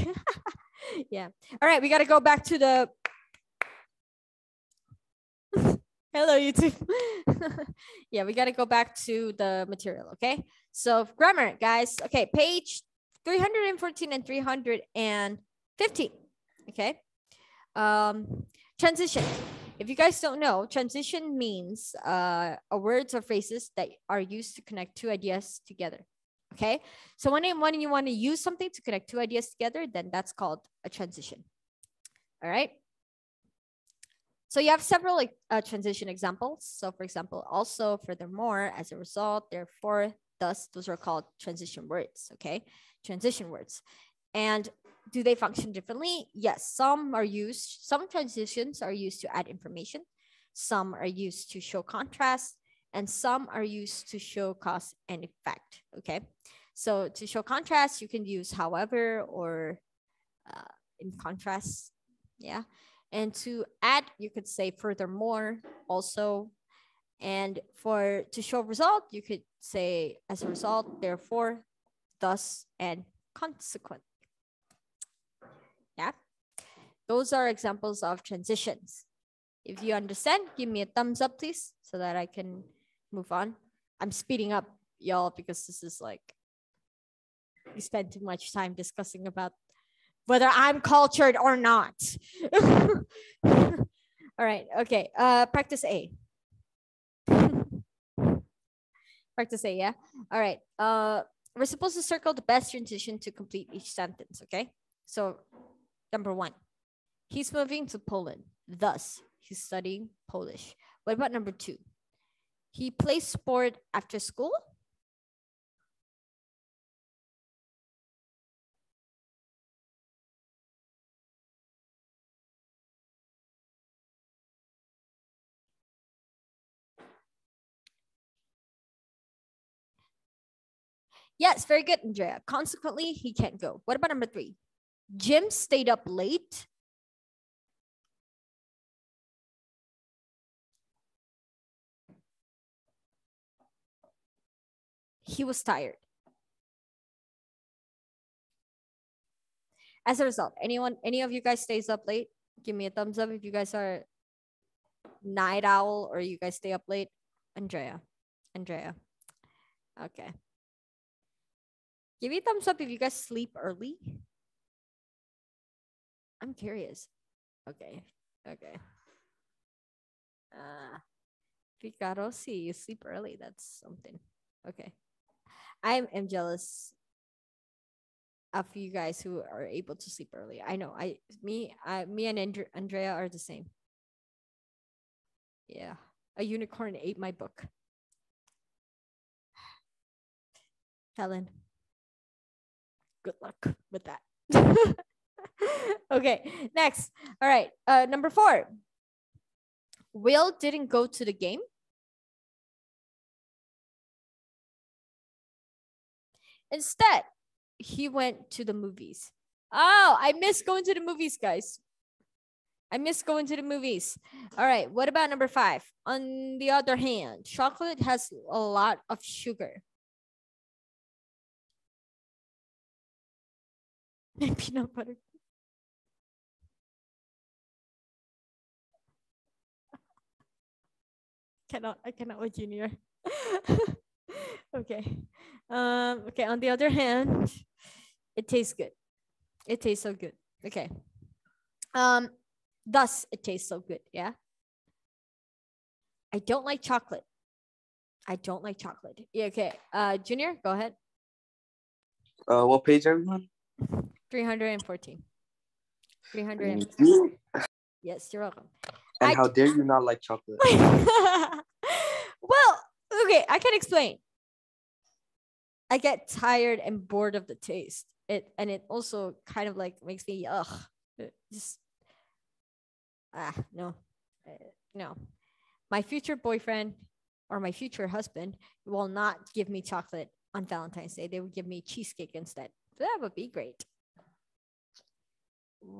Yeah. All right. We got to go back to the... Hello, YouTube. Yeah, we got to go back to the material, okay? So grammar, guys. Okay, page 314 and 315, okay? Transition. If you guys don't know, transition means words or phrases that are used to connect two ideas together, okay? So when you want to use something to connect two ideas together, then that's called a transition, all right? So you have several transition examples. So for example, also, furthermore, as a result, therefore, thus, those are called transition words, okay? Transition words. And do they function differently? Yes, some transitions are used to add information. Some are used to show contrast, and some are used to show cause and effect, okay? So to show contrast, you can use however or in contrast, yeah. And to add, you could say furthermore also. And to show result, you could say as a result, therefore, thus, and consequent. Yeah, those are examples of transitions. If you understand, give me a thumbs up, please, so that I can move on. I'm speeding up, y'all, because this is like, we spend too much time discussing about whether I'm cultured or not. All right, okay, practice A. Practice A, yeah? All right, we're supposed to circle the best transition to complete each sentence, okay? So, number 1, he's moving to Poland, thus he's studying Polish. What about number 2? He plays sport after school. Yes, very good, Andrea. Consequently, he can't go. What about number 3? Jim stayed up late. He was tired. As a result, any of you guys stays up late? Give me a thumbs up if you guys are night owl or you guys stay up late. Andrea. Okay. Give me a thumbs up if you guys sleep early. I'm curious. Okay. Picarosi, you sleep early. That's something. Okay. I am jealous of you guys who are able to sleep early. I know. Me and Andrea are the same. Yeah. A unicorn ate my book. Helen. Good luck with that. Okay, next. All right, number 4. Will didn't go to the game. Instead, he went to the movies. Oh, I miss going to the movies, guys. I miss going to the movies. All right, what about number 5? On the other hand, chocolate has a lot of sugar. Peanut butter. I cannot with Junior. Okay. Okay, on the other hand, it tastes good. It tastes so good. Okay. Thus it tastes so good, yeah? I don't like chocolate. Yeah, okay. Junior, go ahead. What page, everyone? 314. 300. Yes, you're welcome. And how dare you not like chocolate? Well, okay, I can explain. I get tired and bored of the taste. It also kind of like makes me no. My future boyfriend or my future husband will not give me chocolate on Valentine's Day. They would give me cheesecake instead. That would be great.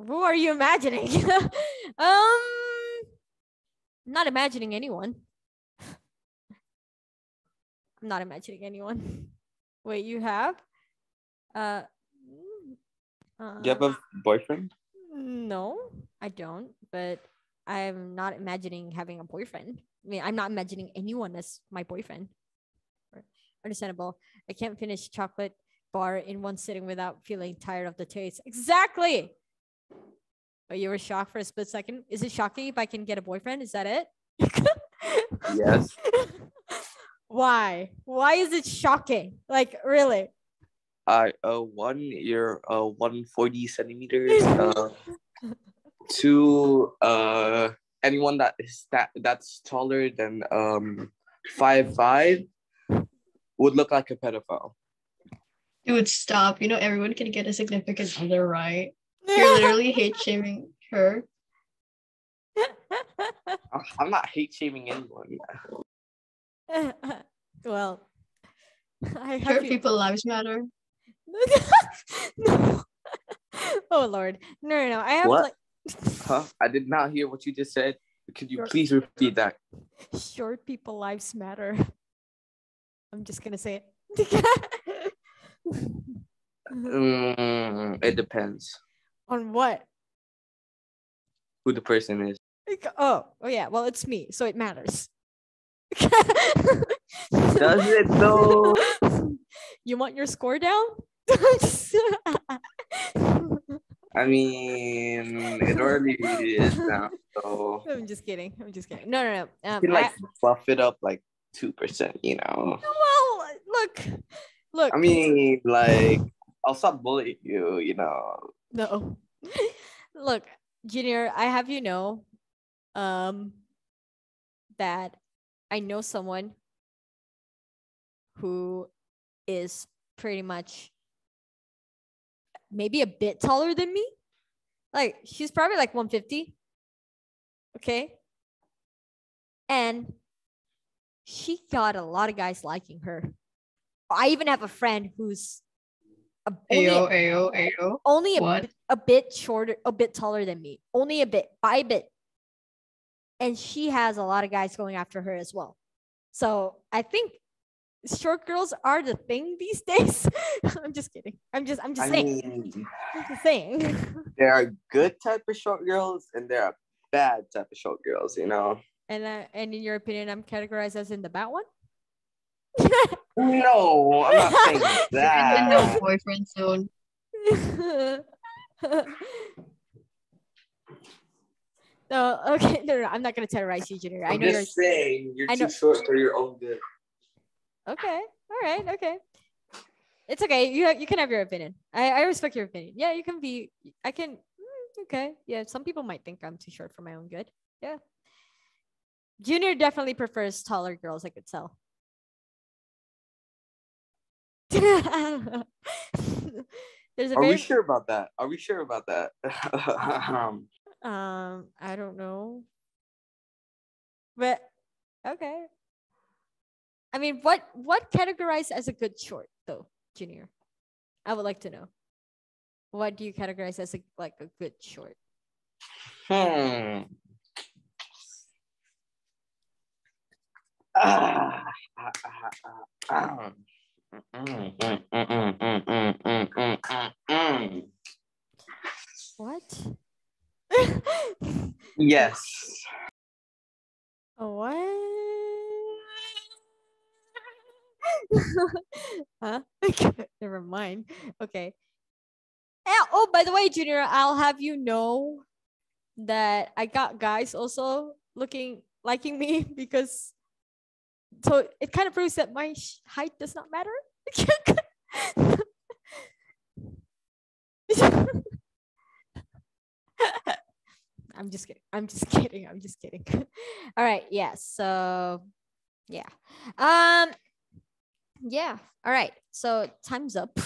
Who are you imagining? I'm not imagining anyone. I'm not imagining anyone. Wait, you have? Do you have a boyfriend? No, I don't. But I'm not imagining having a boyfriend. mean, I'm not imagining anyone as my boyfriend. Understandable. I can't finish chocolate bar in one sitting without feeling tired of the taste. Exactly. But you were shocked for a split second. Is it shocking if I can get a boyfriend? Is that it? Yes. Why? Why is it shocking? Like, really? 1, you're 140 centimeters. 2, anyone that's taller than 5'5" would look like a pedophile. Dude, stop. You know, everyone can get a significant other, right? You're literally hate shaming her. I'm not hate shaming anyone. Well, I Sure, have people lives matter. No. Oh Lord, no. I have What? like. Huh? I did not hear what you just said. Could you Short- please repeat that? Short people lives matter. I'm just gonna say it. It depends On what? who the person is. Oh yeah. Well, it's me, so it matters. Does it though? You want your score down? I mean, it already is now. So I'm just kidding. No. you can like buff it up like 2%. You know. Well, look. I mean, like, I'll stop bullying you. You know. No. Look, Junior, I have you know, that I know someone who is pretty much maybe a bit taller than me. Like, she's probably like 150. Okay. And she got a lot of guys liking her. I even have a friend who's only a bit shorter, a bit taller than me. Only a bit, by a bit. And she has a lot of guys going after her as well. So I think short girls are the thing these days. I'm just kidding. I'm just saying. I'm just saying. There are good type of short girls and there are bad type of short girls, you know. And in your opinion, I'm categorized as in the bad one? No, I'm not saying that. No boyfriend zone. No, okay, no, I'm not gonna terrorize you, Junior. I'm just saying you're too short for your own good. Okay, all right, okay. It's okay. You can have your opinion. I respect your opinion. Yeah, you can be. I can. Okay, yeah. Some people might think I'm too short for my own good. Yeah. Junior definitely prefers taller girls. I could tell. Are we sure about that? I don't know. But okay. I mean, what categorized as a good short though, Junior? I would like to know. What do you categorize as a good short? What? Yes. What? Huh? Never mind. Okay. Oh, by the way, Junior, I'll have you know that I got guys also liking me because so it kind of proves that my height does not matter. I'm just kidding. All right. Yeah. So yeah. Yeah. All right. So time's up.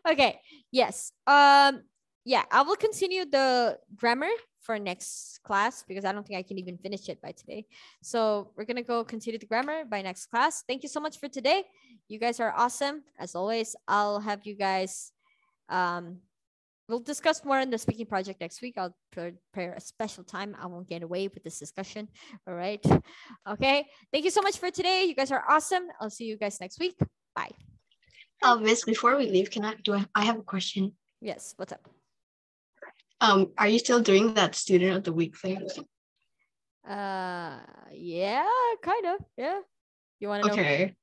Okay. Yes. Yeah, I will continue the grammar for next class because I don't think I can even finish it by today. So we're gonna go continue the grammar by next class. Thank you so much for today. You guys are awesome. As always, I'll have you guys we'll discuss more on the speaking project next week. I'll prepare a special time. I won't get away with this discussion. All right. Okay. Thank you so much for today. You guys are awesome. I'll see you guys next week. Bye. Miss, before we leave, I have a question. Yes. What's up? Are you still doing that student of the week thing? Yeah, kind of. Yeah. You want to know? Okay.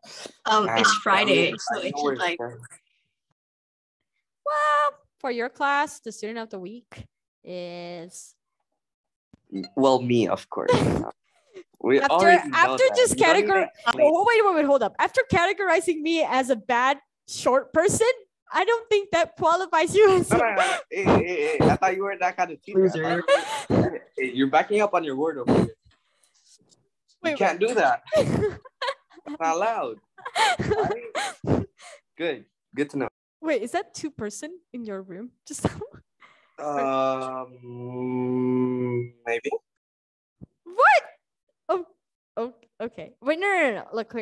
It's Friday, so it should like. Well, for your class, the student of the week is. Well, me, of course. We after already know that. just You don't need to categorize. explain. Oh, wait, hold up. After categorizing me as a bad short person, I don't think that qualifies you as. No. Hey, I thought you were that kind of teacher. Hey, you're backing up on your word over here. You can't do that. It's not allowed. Right? Good to know. Wait, is that 2 person in your room? Just maybe. What? Oh, okay. Wait, no. Look.